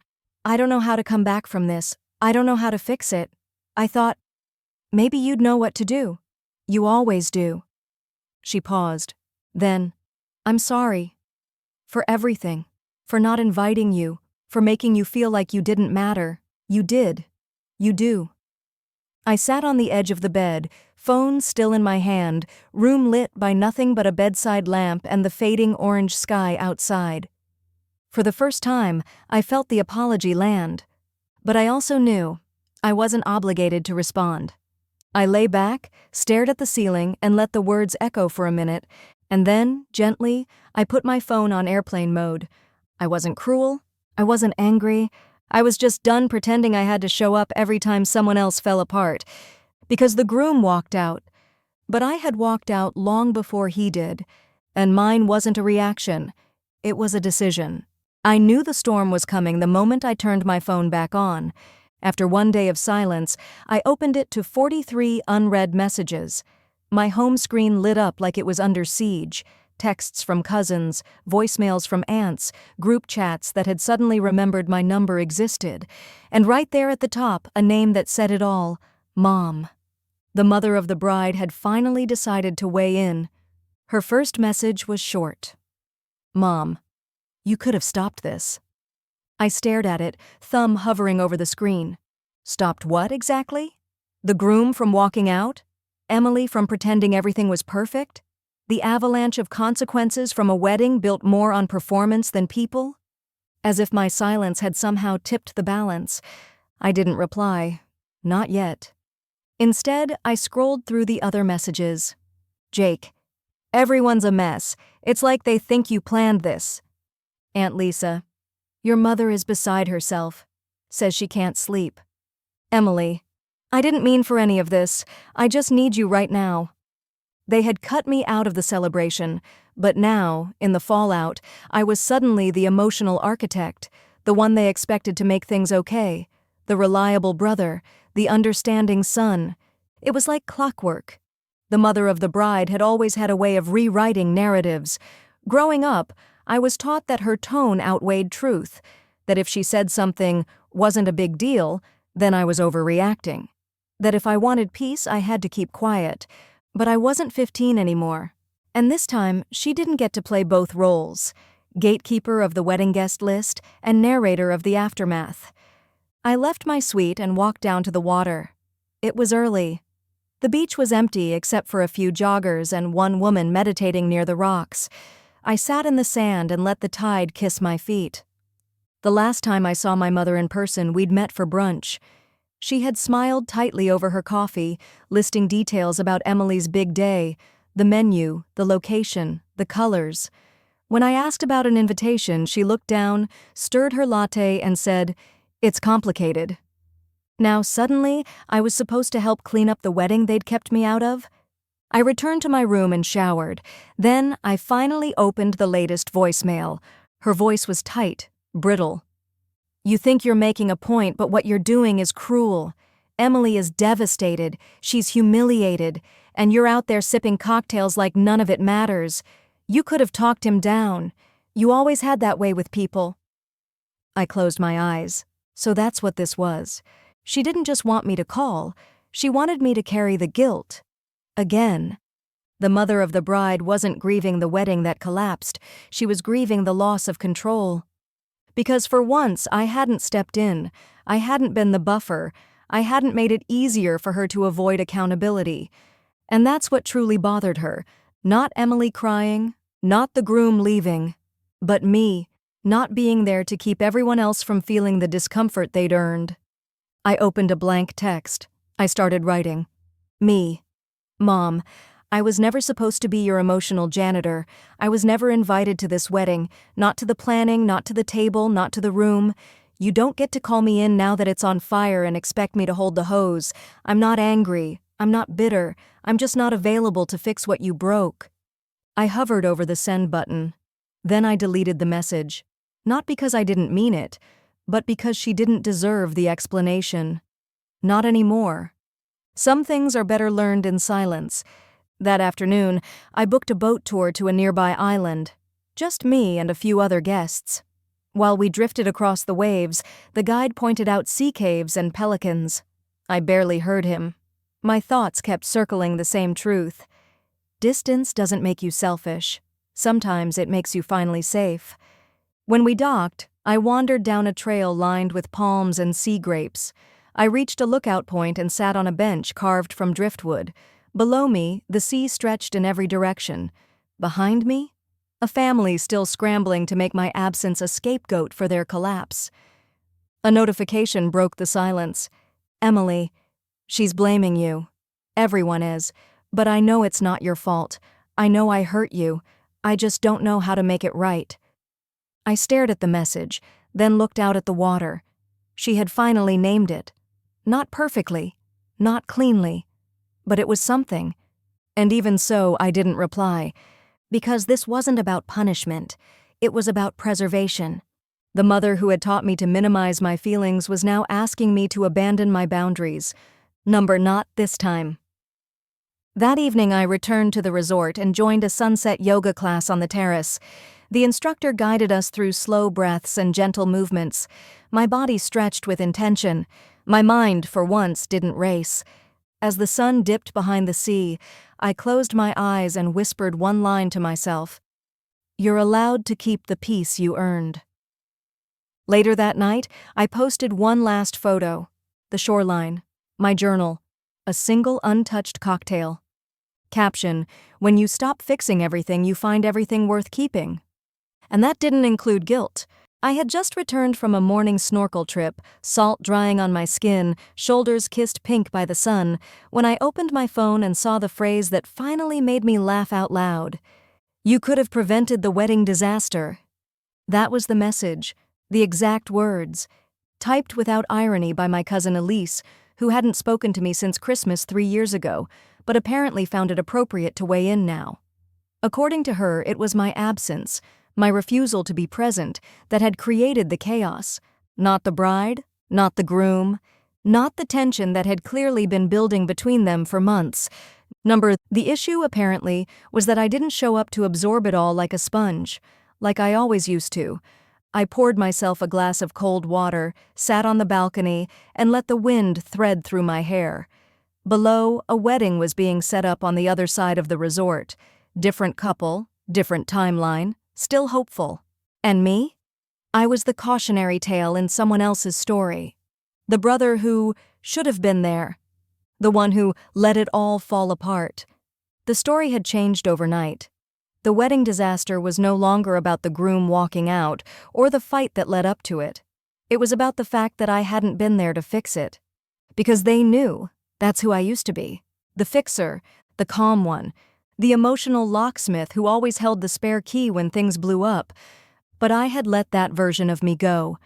I don't know how to come back from this. I don't know how to fix it. I thought, maybe you'd know what to do. You always do. She paused. Then, I'm sorry. For everything. For not inviting you. For making you feel like you didn't matter. You did. You do. I sat on the edge of the bed, phone still in my hand, room lit by nothing but a bedside lamp and the fading orange sky outside. For the first time, I felt the apology land. But I also knew I wasn't obligated to respond. I lay back, stared at the ceiling, and let the words echo for a minute, and then, gently, I put my phone on airplane mode. I wasn't cruel. I wasn't angry. I was just done pretending I had to show up every time someone else fell apart. Because the groom walked out. But I had walked out long before he did, and mine wasn't a reaction. It was a decision. I knew the storm was coming the moment I turned my phone back on. After one day of silence, I opened it to 43 unread messages. My home screen lit up like it was under siege. Texts from cousins, voicemails from aunts, group chats that had suddenly remembered my number existed. And right there at the top, a name that said it all, Mom. The mother of the bride had finally decided to weigh in. Her first message was short. Mom, you could have stopped this. I stared at it, thumb hovering over the screen. Stopped what exactly? The groom from walking out? Emily from pretending everything was perfect? The avalanche of consequences from a wedding built more on performance than people? As if my silence had somehow tipped the balance. I didn't reply. Not yet. Instead, I scrolled through the other messages. Jake, everyone's a mess. It's like they think you planned this. Aunt Lisa, your mother is beside herself. Says she can't sleep. Emily, I didn't mean for any of this. I just need you right now. They had cut me out of the celebration, but now, in the fallout, I was suddenly the emotional architect, the one they expected to make things okay, the reliable brother, the understanding son. It was like clockwork. The mother of the bride had always had a way of rewriting narratives. Growing up, I was taught that her tone outweighed truth, that if she said something wasn't a big deal, then I was overreacting, that if I wanted peace, I had to keep quiet. But I wasn't 15 anymore, and this time she didn't get to play both roles, gatekeeper of the wedding guest list and narrator of the aftermath. I left my suite and walked down to the water. It was early. The beach was empty except for a few joggers and one woman meditating near the rocks. I sat in the sand and let the tide kiss my feet. The last time I saw my mother in person, we'd met for brunch. She had smiled tightly over her coffee, listing details about Emily's big day, the menu, the location, the colors. When I asked about an invitation, she looked down, stirred her latte, and said, "It's complicated." Now, suddenly, I was supposed to help clean up the wedding they'd kept me out of? I returned to my room and showered. Then, I finally opened the latest voicemail. Her voice was tight, brittle. You think you're making a point, but what you're doing is cruel. Emily is devastated, she's humiliated, and you're out there sipping cocktails like none of it matters. You could have talked him down. You always had that way with people. I closed my eyes. So that's what this was. She didn't just want me to call, she wanted me to carry the guilt. Again. The mother of the bride wasn't grieving the wedding that collapsed, she was grieving the loss of control. Because for once, I hadn't stepped in. I hadn't been the buffer. I hadn't made it easier for her to avoid accountability. And that's what truly bothered her. Not Emily crying, not the groom leaving, but me, not being there to keep everyone else from feeling the discomfort they'd earned. I opened a blank text. I started writing. Me. Mom, I was never supposed to be your emotional janitor. I was never invited to this wedding, not to the planning, not to the table, not to the room. You don't get to call me in now that it's on fire and expect me to hold the hose. I'm not angry. I'm not bitter. I'm just not available to fix what you broke. I hovered over the send button. Then I deleted the message. Not because I didn't mean it, but because she didn't deserve the explanation. Not anymore. Some things are better learned in silence. That afternoon, I booked a boat tour to a nearby island. Just me and a few other guests. While we drifted across the waves, the guide pointed out sea caves and pelicans. I barely heard him. My thoughts kept circling the same truth. Distance doesn't make you selfish. Sometimes it makes you finally safe. When we docked, I wandered down a trail lined with palms and sea grapes. I reached a lookout point and sat on a bench carved from driftwood. Below me, the sea stretched in every direction. Behind me, a family still scrambling to make my absence a scapegoat for their collapse. A notification broke the silence. Emily, she's blaming you. Everyone is. But I know it's not your fault. I know I hurt you. I just don't know how to make it right. I stared at the message, then looked out at the water. She had finally named it. Not perfectly, not cleanly, but it was something. And even so, I didn't reply, because this wasn't about punishment. It was about preservation. The mother who had taught me to minimize my feelings was now asking me to abandon my boundaries. Not this time. That evening, I returned to the resort and joined a sunset yoga class on the terrace. The instructor guided us through slow breaths and gentle movements. My body stretched with intention. My mind, for once, didn't race. As the sun dipped behind the sea, I closed my eyes and whispered one line to myself. You're allowed to keep the peace you earned. Later that night, I posted one last photo. The shoreline. My journal. A single untouched cocktail. Caption, when you stop fixing everything, you find everything worth keeping. And that didn't include guilt. I had just returned from a morning snorkel trip, salt drying on my skin, shoulders kissed pink by the sun, when I opened my phone and saw the phrase that finally made me laugh out loud. You could have prevented the wedding disaster. That was the message, the exact words, typed without irony by my cousin Elise, who hadn't spoken to me since Christmas 3 years ago, but apparently found it appropriate to weigh in now. According to her, it was my absence, my refusal to be present, that had created the chaos. Not the bride, not the groom, not the tension that had clearly been building between them for months. The issue, apparently, was that I didn't show up to absorb it all like a sponge, like I always used to. I poured myself a glass of cold water, sat on the balcony, and let the wind thread through my hair. Below, a wedding was being set up on the other side of the resort. Different couple, different timeline, still hopeful. And me? I was the cautionary tale in someone else's story. The brother who should have been there. The one who let it all fall apart. The story had changed overnight. The wedding disaster was no longer about the groom walking out or the fight that led up to it. It was about the fact that I hadn't been there to fix it. Because they knew that's who I used to be. The fixer, the calm one, the emotional locksmith who always held the spare key when things blew up. But I had let that version of me go.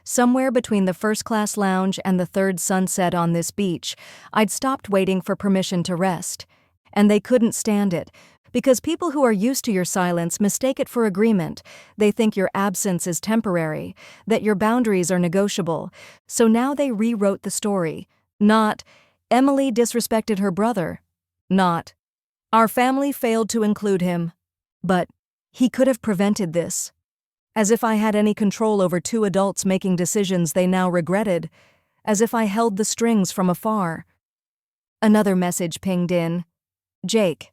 Somewhere between the first-class lounge and the third sunset on this beach, I'd stopped waiting for permission to rest. And they couldn't stand it. Because people who are used to your silence mistake it for agreement. They think your absence is temporary, that your boundaries are negotiable. So now they rewrote the story. Not, Emily disrespected her brother. Not, our family failed to include him. But, he could have prevented this. As if I had any control over two adults making decisions they now regretted. As if I held the strings from afar. Another message pinged in. Jake.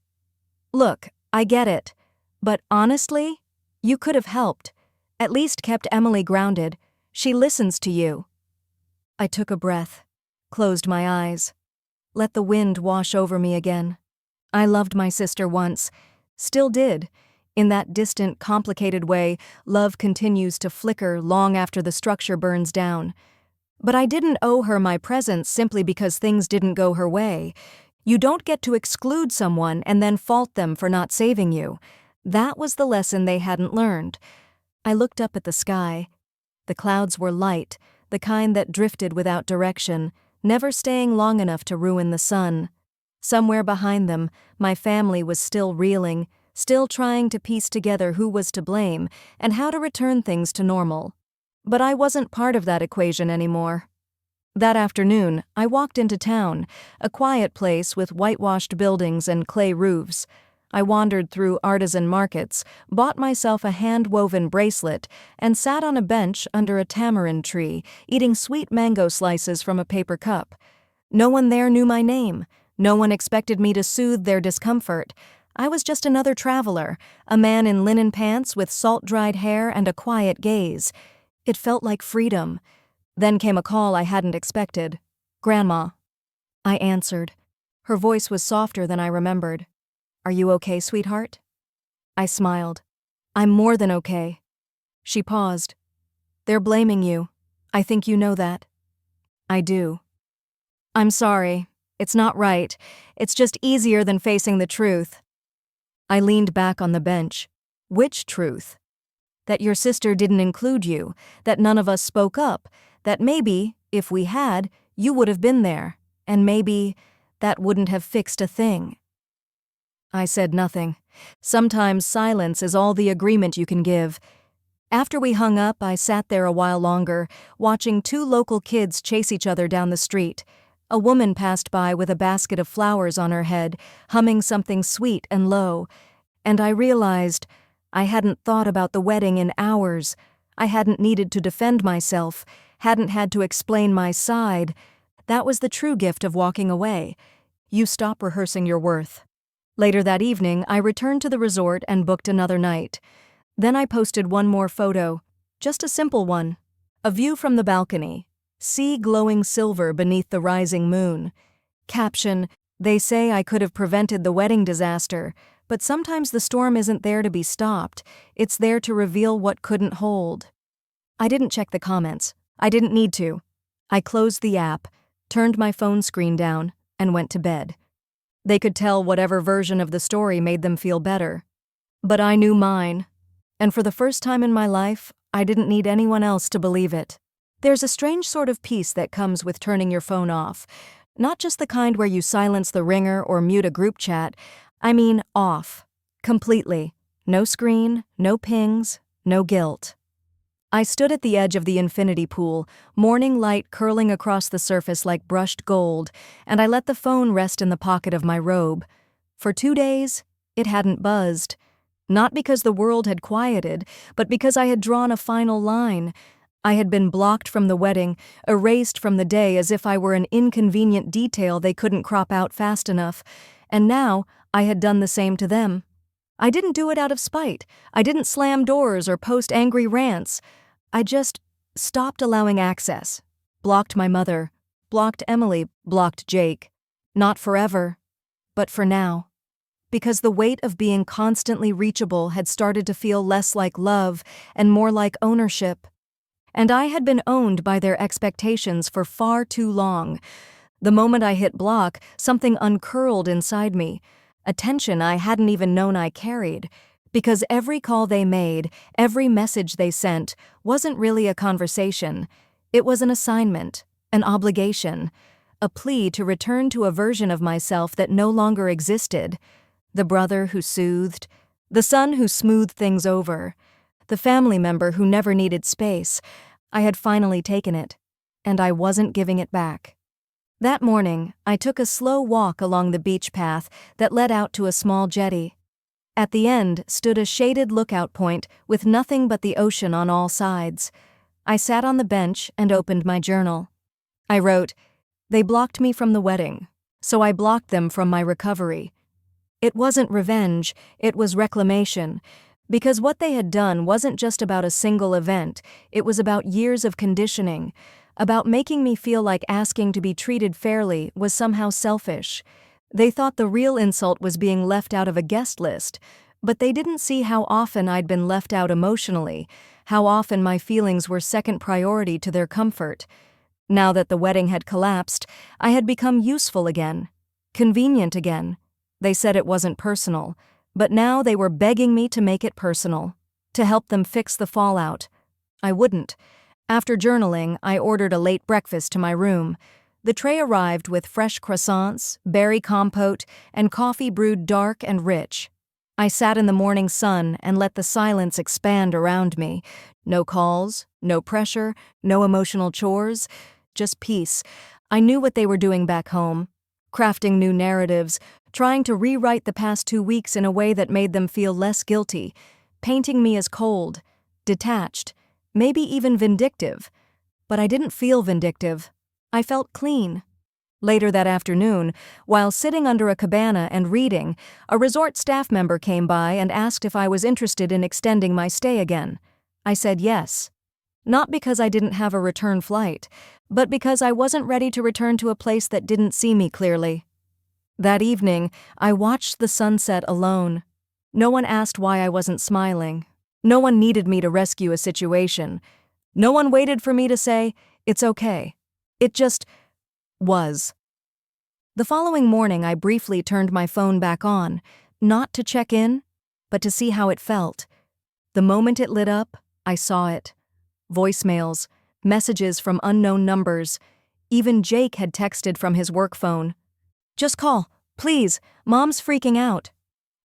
Look, I get it. But honestly, you could have helped. At least kept Emily grounded. She listens to you." I took a breath, closed my eyes, let the wind wash over me again. I loved my sister once, still did. In that distant, complicated way, love continues to flicker long after the structure burns down. But I didn't owe her my presence simply because things didn't go her way. You don't get to exclude someone and then fault them for not saving you. That was the lesson they hadn't learned. I looked up at the sky. The clouds were light, the kind that drifted without direction, never staying long enough to ruin the sun. Somewhere behind them, my family was still reeling, still trying to piece together who was to blame and how to return things to normal. But I wasn't part of that equation anymore. That afternoon, I walked into town, a quiet place with whitewashed buildings and clay roofs. I wandered through artisan markets, bought myself a hand-woven bracelet, and sat on a bench under a tamarind tree, eating sweet mango slices from a paper cup. No one there knew my name. No one expected me to soothe their discomfort. I was just another traveler, a man in linen pants with salt-dried hair and a quiet gaze. It felt like freedom. Then came a call I hadn't expected. "Grandma." I answered. Her voice was softer than I remembered. "Are you okay, sweetheart?" I smiled. "I'm more than okay." She paused. "They're blaming you. I think you know that." "I do." "I'm sorry. It's not right. It's just easier than facing the truth." I leaned back on the bench. "Which truth?" "That your sister didn't include you, that none of us spoke up, that maybe, if we had, you would have been there, and maybe that wouldn't have fixed a thing." I said nothing. Sometimes silence is all the agreement you can give. After we hung up, I sat there a while longer, watching two local kids chase each other down the street. A woman passed by with a basket of flowers on her head, humming something sweet and low. And I realized I hadn't thought about the wedding in hours. I hadn't needed to defend myself, hadn't had to explain my side. That was the true gift of walking away. You stop rehearsing your worth. Later that evening, I returned to the resort and booked another night. Then I posted one more photo, just a simple one. A view from the balcony. Sea glowing silver beneath the rising moon. Caption, "They say I could have prevented the wedding disaster, but sometimes the storm isn't there to be stopped. It's there to reveal what couldn't hold." I didn't check the comments. I didn't need to. I closed the app, turned my phone screen down, and went to bed. They could tell whatever version of the story made them feel better. But I knew mine. And for the first time in my life, I didn't need anyone else to believe it. There's a strange sort of peace that comes with turning your phone off. Not just the kind where you silence the ringer or mute a group chat. I mean off. Completely. No screen, no pings, no guilt. I stood at the edge of the infinity pool, morning light curling across the surface like brushed gold, and I let the phone rest in the pocket of my robe. For 2 days, it hadn't buzzed. Not because the world had quieted, but because I had drawn a final line. I had been blocked from the wedding, erased from the day as if I were an inconvenient detail they couldn't crop out fast enough, and now I had done the same to them. I didn't do it out of spite. I didn't slam doors or post angry rants. I just stopped allowing access. Blocked my mother, blocked Emily, blocked Jake. Not forever, but for now. Because the weight of being constantly reachable had started to feel less like love and more like ownership. And I had been owned by their expectations for far too long. The moment I hit block, something uncurled inside me, a tension I hadn't even known I carried. Because every call they made, every message they sent, wasn't really a conversation. It was an assignment, an obligation, a plea to return to a version of myself that no longer existed. The brother who soothed, the son who smoothed things over, the family member who never needed space. I had finally taken it, and I wasn't giving it back. That morning, I took a slow walk along the beach path that led out to a small jetty. At the end stood a shaded lookout point with nothing but the ocean on all sides. I sat on the bench and opened my journal. I wrote, "They blocked me from the wedding, so I blocked them from my recovery." It wasn't revenge, it was reclamation. Because what they had done wasn't just about a single event, it was about years of conditioning, about making me feel like asking to be treated fairly was somehow selfish. They thought the real insult was being left out of a guest list, but they didn't see how often I'd been left out emotionally, how often my feelings were second priority to their comfort. Now that the wedding had collapsed, I had become useful again, convenient again. They said it wasn't personal, but now they were begging me to make it personal, to help them fix the fallout. I wouldn't. After journaling, I ordered a late breakfast to my room. The tray arrived with fresh croissants, berry compote, and coffee brewed dark and rich. I sat in the morning sun and let the silence expand around me. No calls, no pressure, no emotional chores, just peace. I knew what they were doing back home, crafting new narratives, trying to rewrite the past 2 weeks in a way that made them feel less guilty, painting me as cold, detached, maybe even vindictive. But I didn't feel vindictive. I felt clean. Later that afternoon, while sitting under a cabana and reading, a resort staff member came by and asked if I was interested in extending my stay again. I said yes. Not because I didn't have a return flight, but because I wasn't ready to return to a place that didn't see me clearly. That evening, I watched the sunset alone. No one asked why I wasn't smiling. No one needed me to rescue a situation. No one waited for me to say, "It's okay." It just was. The following morning, I briefly turned my phone back on, not to check in, but to see how it felt. The moment it lit up, I saw it. Voicemails, messages from unknown numbers. Even Jake had texted from his work phone. "Just call, please, Mom's freaking out."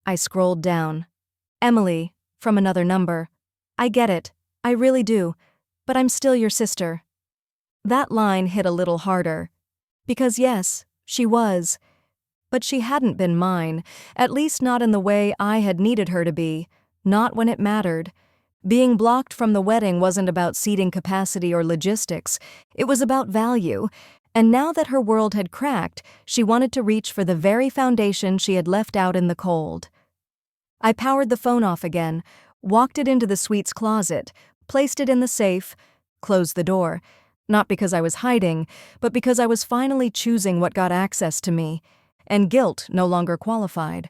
I scrolled down. "Emily," from another number. "I get it, I really do, but I'm still your sister." That line hit a little harder. Because yes, she was. But she hadn't been mine, at least not in the way I had needed her to be, not when it mattered. Being blocked from the wedding wasn't about seating capacity or logistics, it was about value. And now that her world had cracked, she wanted to reach for the very foundation she had left out in the cold. I powered the phone off again, walked it into the suite's closet, placed it in the safe, closed the door. Not because I was hiding, but because I was finally choosing what got access to me, and guilt no longer qualified.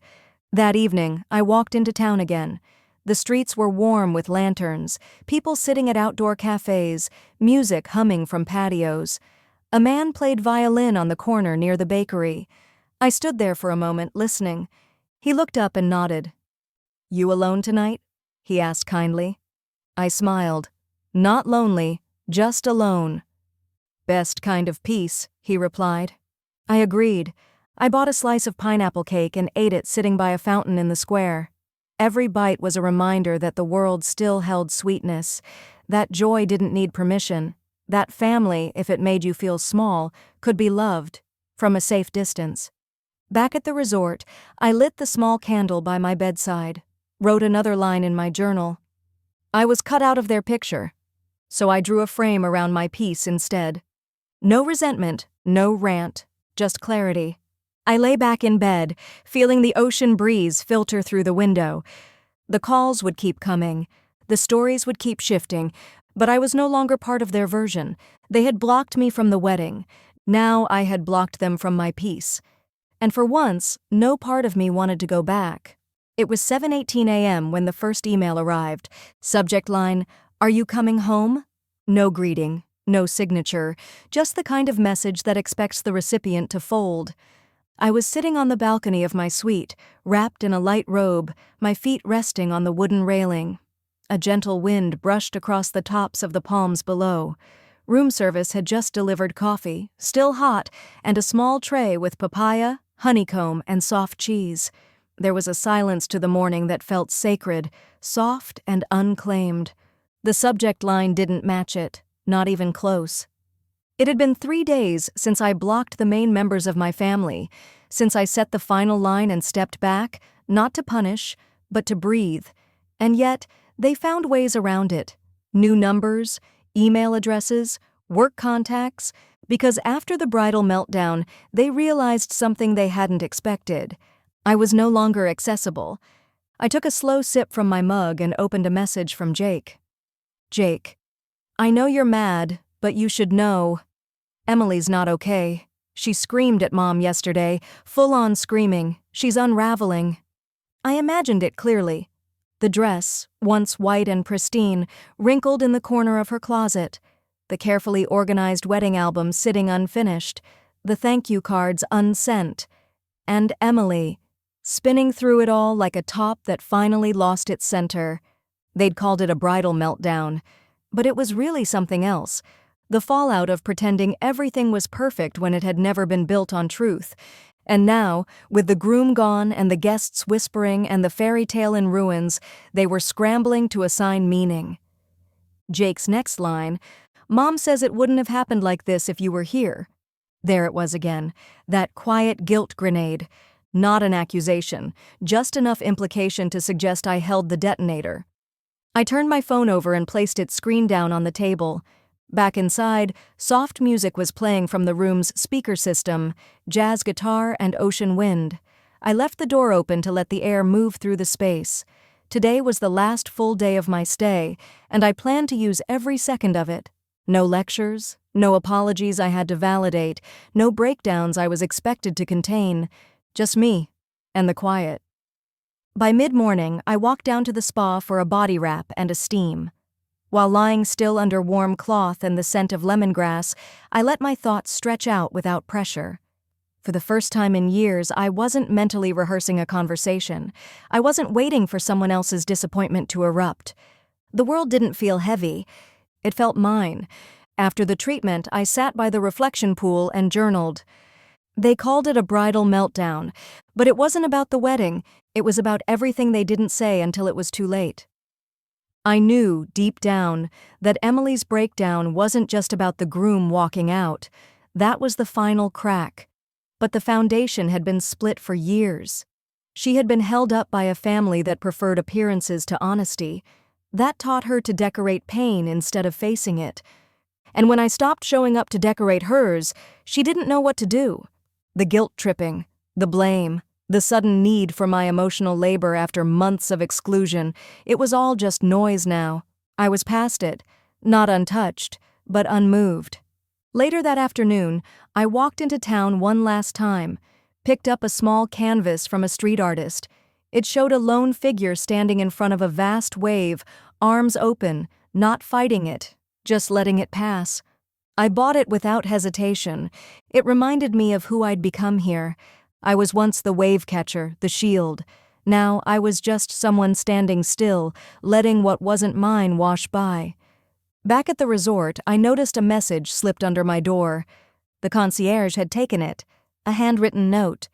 That evening, I walked into town again. The streets were warm with lanterns, people sitting at outdoor cafes, music humming from patios. A man played violin on the corner near the bakery. I stood there for a moment, listening. He looked up and nodded. "You alone tonight?" he asked kindly. I smiled. "Not lonely, just alone." "Best kind of peace," he replied. I agreed. I bought a slice of pineapple cake and ate it sitting by a fountain in the square. Every bite was a reminder that the world still held sweetness, that joy didn't need permission, that family, if it made you feel small, could be loved, from a safe distance. Back at the resort, I lit the small candle by my bedside, wrote another line in my journal. I was cut out of their picture, so I drew a frame around my peace instead. No resentment, no rant, just clarity. I lay back in bed, feeling the ocean breeze filter through the window. The calls would keep coming, the stories would keep shifting, but I was no longer part of their version. They had blocked me from the wedding. Now I had blocked them from my peace. And for once, no part of me wanted to go back. It was 7:18 a.m. when the first email arrived. Subject line, "Are you coming home?" No greeting, no signature, just the kind of message that expects the recipient to fold. I was sitting on the balcony of my suite, wrapped in a light robe, my feet resting on the wooden railing. A gentle wind brushed across the tops of the palms below. Room service had just delivered coffee, still hot, and a small tray with papaya, honeycomb, and soft cheese. There was a silence to the morning that felt sacred, soft and unclaimed. The subject line didn't match it, not even close. It had been 3 days since I blocked the main members of my family, since I set the final line and stepped back, not to punish, but to breathe. And yet, they found ways around it. New numbers, email addresses, work contacts, because after the bridal meltdown, they realized something they hadn't expected. I was no longer accessible. I took a slow sip from my mug and opened a message from Jake. Jake, I know you're mad, but you should know. Emily's not okay. She screamed at Mom yesterday, full-on screaming. She's unraveling. I imagined it clearly. The dress, once white and pristine, wrinkled in the corner of her closet. The carefully organized wedding album sitting unfinished. The thank you cards unsent. And Emily, spinning through it all like a top that finally lost its center. They'd called it a bridal meltdown, but it was really something else. The fallout of pretending everything was perfect when it had never been built on truth. And now, with the groom gone and the guests whispering and the fairy tale in ruins, they were scrambling to assign meaning. Jake's next line, Mom says it wouldn't have happened like this if you were here. There it was again, that quiet guilt grenade. Not an accusation, just enough implication to suggest I held the detonator. I turned my phone over and placed its screen down on the table. Back inside, soft music was playing from the room's speaker system, jazz guitar and ocean wind. I left the door open to let the air move through the space. Today was the last full day of my stay, and I planned to use every second of it. No lectures, no apologies I had to validate, no breakdowns I was expected to contain. Just me and the quiet. By mid-morning, I walked down to the spa for a body wrap and a steam. While lying still under warm cloth and the scent of lemongrass, I let my thoughts stretch out without pressure. For the first time in years, I wasn't mentally rehearsing a conversation. I wasn't waiting for someone else's disappointment to erupt. The world didn't feel heavy. It felt mine. After the treatment, I sat by the reflection pool and journaled. They called it a bridal meltdown, but it wasn't about the wedding. It was about everything they didn't say until it was too late. I knew, deep down, that Emily's breakdown wasn't just about the groom walking out. That was the final crack. But the foundation had been split for years. She had been held up by a family that preferred appearances to honesty. That taught her to decorate pain instead of facing it. And when I stopped showing up to decorate hers, she didn't know what to do. The guilt-tripping, the blame, the sudden need for my emotional labor after months of exclusion, it was all just noise now. I was past it, not untouched, but unmoved. Later that afternoon, I walked into town one last time, picked up a small canvas from a street artist. It showed a lone figure standing in front of a vast wave, arms open, not fighting it, just letting it pass. I bought it without hesitation. It reminded me of who I'd become here. I was once the wave catcher, the shield. Now I was just someone standing still, letting what wasn't mine wash by. Back at the resort, I noticed a message slipped under my door. The concierge had taken it, a handwritten note.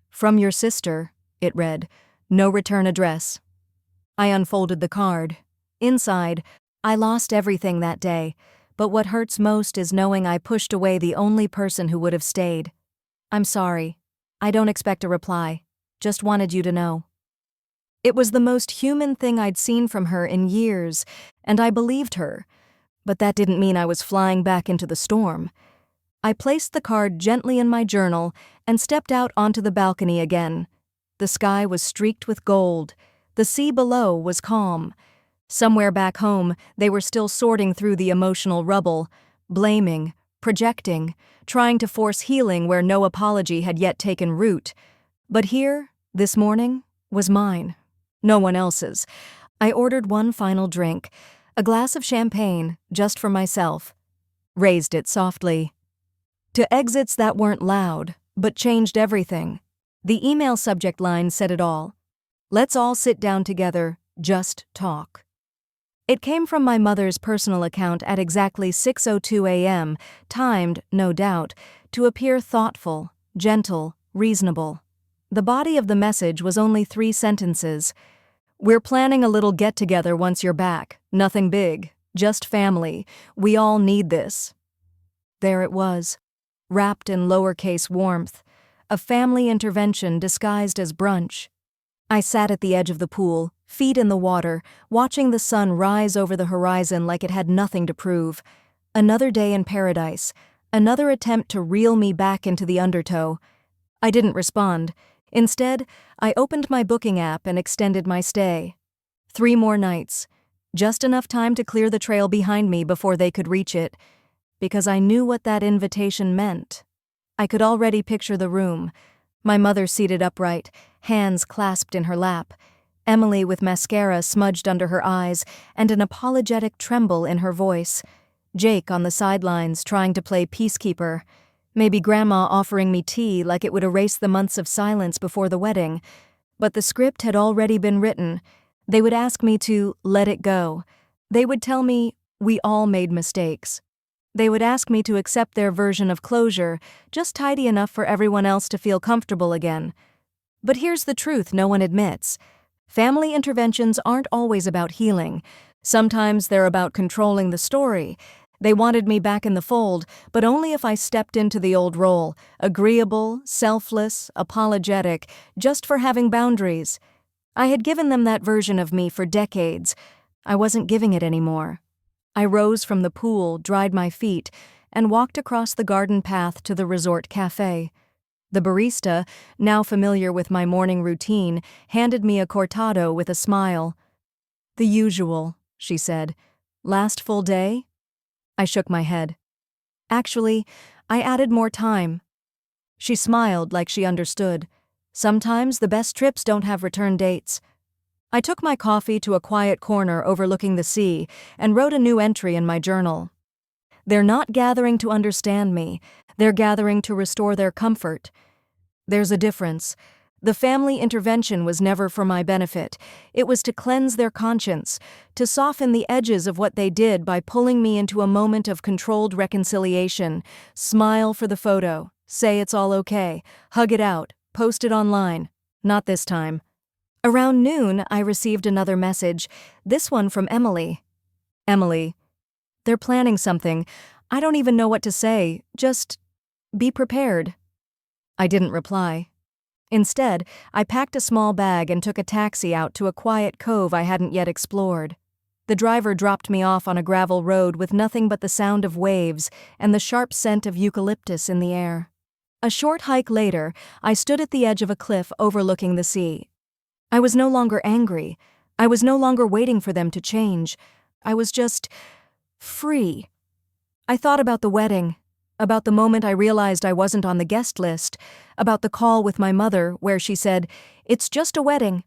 From your sister, it read, no return address. I unfolded the card. Inside, I lost everything that day, but what hurts most is knowing I pushed away the only person who would have stayed. I'm sorry. I don't expect a reply. Just wanted you to know. It was the most human thing I'd seen from her in years, and I believed her. But that didn't mean I was flying back into the storm. I placed the card gently in my journal and stepped out onto the balcony again. The sky was streaked with gold. The sea below was calm. Somewhere back home, they were still sorting through the emotional rubble, blaming, projecting, trying to force healing where no apology had yet taken root. But here, this morning, was mine. No one else's. I ordered one final drink, a glass of champagne, just for myself. Raised it softly. To exits that weren't loud, but changed everything. The email subject line said it all. Let's all sit down together, just talk. It came from my mother's personal account at exactly 6:02 a.m., timed, no doubt, to appear thoughtful, gentle, reasonable. The body of the message was only 3 sentences. We're planning a little get-together once you're back. Nothing big, just family. We all need this. There it was, wrapped in lowercase warmth, a family intervention disguised as brunch. I sat at the edge of the pool, feet in the water, watching the sun rise over the horizon like it had nothing to prove. Another day in paradise, another attempt to reel me back into the undertow. I didn't respond. Instead, I opened my booking app and extended my stay. 3 more nights. Just enough time to clear the trail behind me before they could reach it, because I knew what that invitation meant. I could already picture the room. My mother seated upright, hands clasped in her lap. Emily with mascara smudged under her eyes and an apologetic tremble in her voice. Jake on the sidelines trying to play peacekeeper. Maybe Grandma offering me tea like it would erase the months of silence before the wedding. But the script had already been written. They would ask me to let it go. They would tell me we all made mistakes. They would ask me to accept their version of closure, just tidy enough for everyone else to feel comfortable again. But here's the truth no one admits. Family interventions aren't always about healing. Sometimes they're about controlling the story. They wanted me back in the fold, but only if I stepped into the old role, agreeable, selfless, apologetic, just for having boundaries. I had given them that version of me for decades. I wasn't giving it anymore. I rose from the pool, dried my feet, and walked across the garden path to the resort cafe. The barista, now familiar with my morning routine, handed me a cortado with a smile. "The usual," she said. "Last full day?" I shook my head. "Actually, I added more time." She smiled like she understood. Sometimes the best trips don't have return dates. I took my coffee to a quiet corner overlooking the sea and wrote a new entry in my journal. "They're not gathering to understand me. They're gathering to restore their comfort." There's a difference. The family intervention was never for my benefit. It was to cleanse their conscience, to soften the edges of what they did by pulling me into a moment of controlled reconciliation. Smile for the photo, say it's all okay, hug it out, post it online. Not this time. Around noon, I received another message, this one from Emily. "Emily, they're planning something. I don't even know what to say. Just be prepared." I didn't reply. Instead, I packed a small bag and took a taxi out to a quiet cove I hadn't yet explored. The driver dropped me off on a gravel road with nothing but the sound of waves and the sharp scent of eucalyptus in the air. A short hike later, I stood at the edge of a cliff overlooking the sea. I was no longer angry. I was no longer waiting for them to change. I was just free. I thought about the wedding, about the moment I realized I wasn't on the guest list, about the call with my mother where she said, "It's just a wedding,"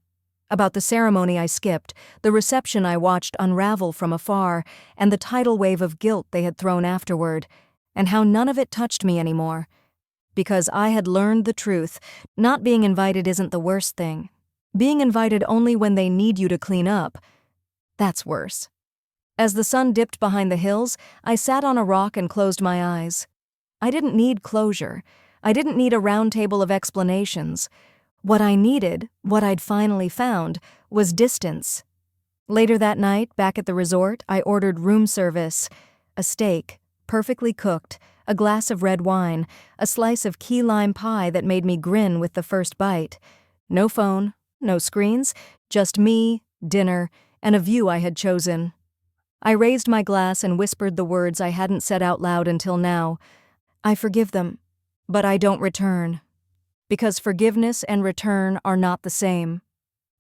about the ceremony I skipped, the reception I watched unravel from afar, and the tidal wave of guilt they had thrown afterward, and how none of it touched me anymore. Because I had learned the truth, not being invited isn't the worst thing. Being invited only when they need you to clean up, that's worse. As the sun dipped behind the hills, I sat on a rock and closed my eyes. I didn't need closure. I didn't need a round table of explanations. What I needed, what I'd finally found, was distance. Later that night, back at the resort, I ordered room service. A steak, perfectly cooked, a glass of red wine, a slice of key lime pie that made me grin with the first bite. No phone, no screens, just me, dinner, and a view I had chosen. I raised my glass and whispered the words I hadn't said out loud until now. I forgive them, but I don't return. Because forgiveness and return are not the same.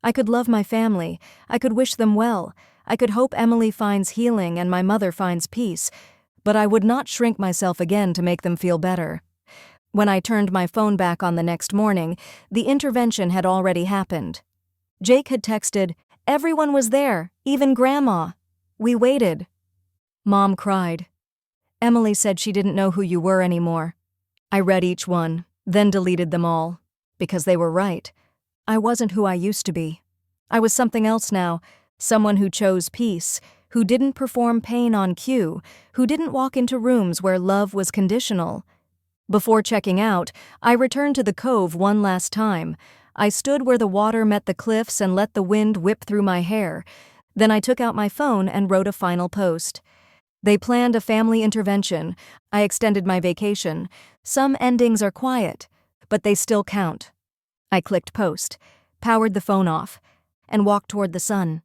I could love my family, I could wish them well, I could hope Emily finds healing and my mother finds peace, but I would not shrink myself again to make them feel better. When I turned my phone back on the next morning, the intervention had already happened. Jake had texted, "Everyone was there, even Grandma. We waited." Mom cried. "Emily said she didn't know who you were anymore." I read each one, then deleted them all. Because they were right. I wasn't who I used to be. I was something else now, someone who chose peace, who didn't perform pain on cue, who didn't walk into rooms where love was conditional. Before checking out, I returned to the cove one last time. I stood where the water met the cliffs and let the wind whip through my hair. Then I took out my phone and wrote a final post. They planned a family intervention. I extended my vacation. Some endings are quiet, but they still count. I clicked post, powered the phone off, and walked toward the sun.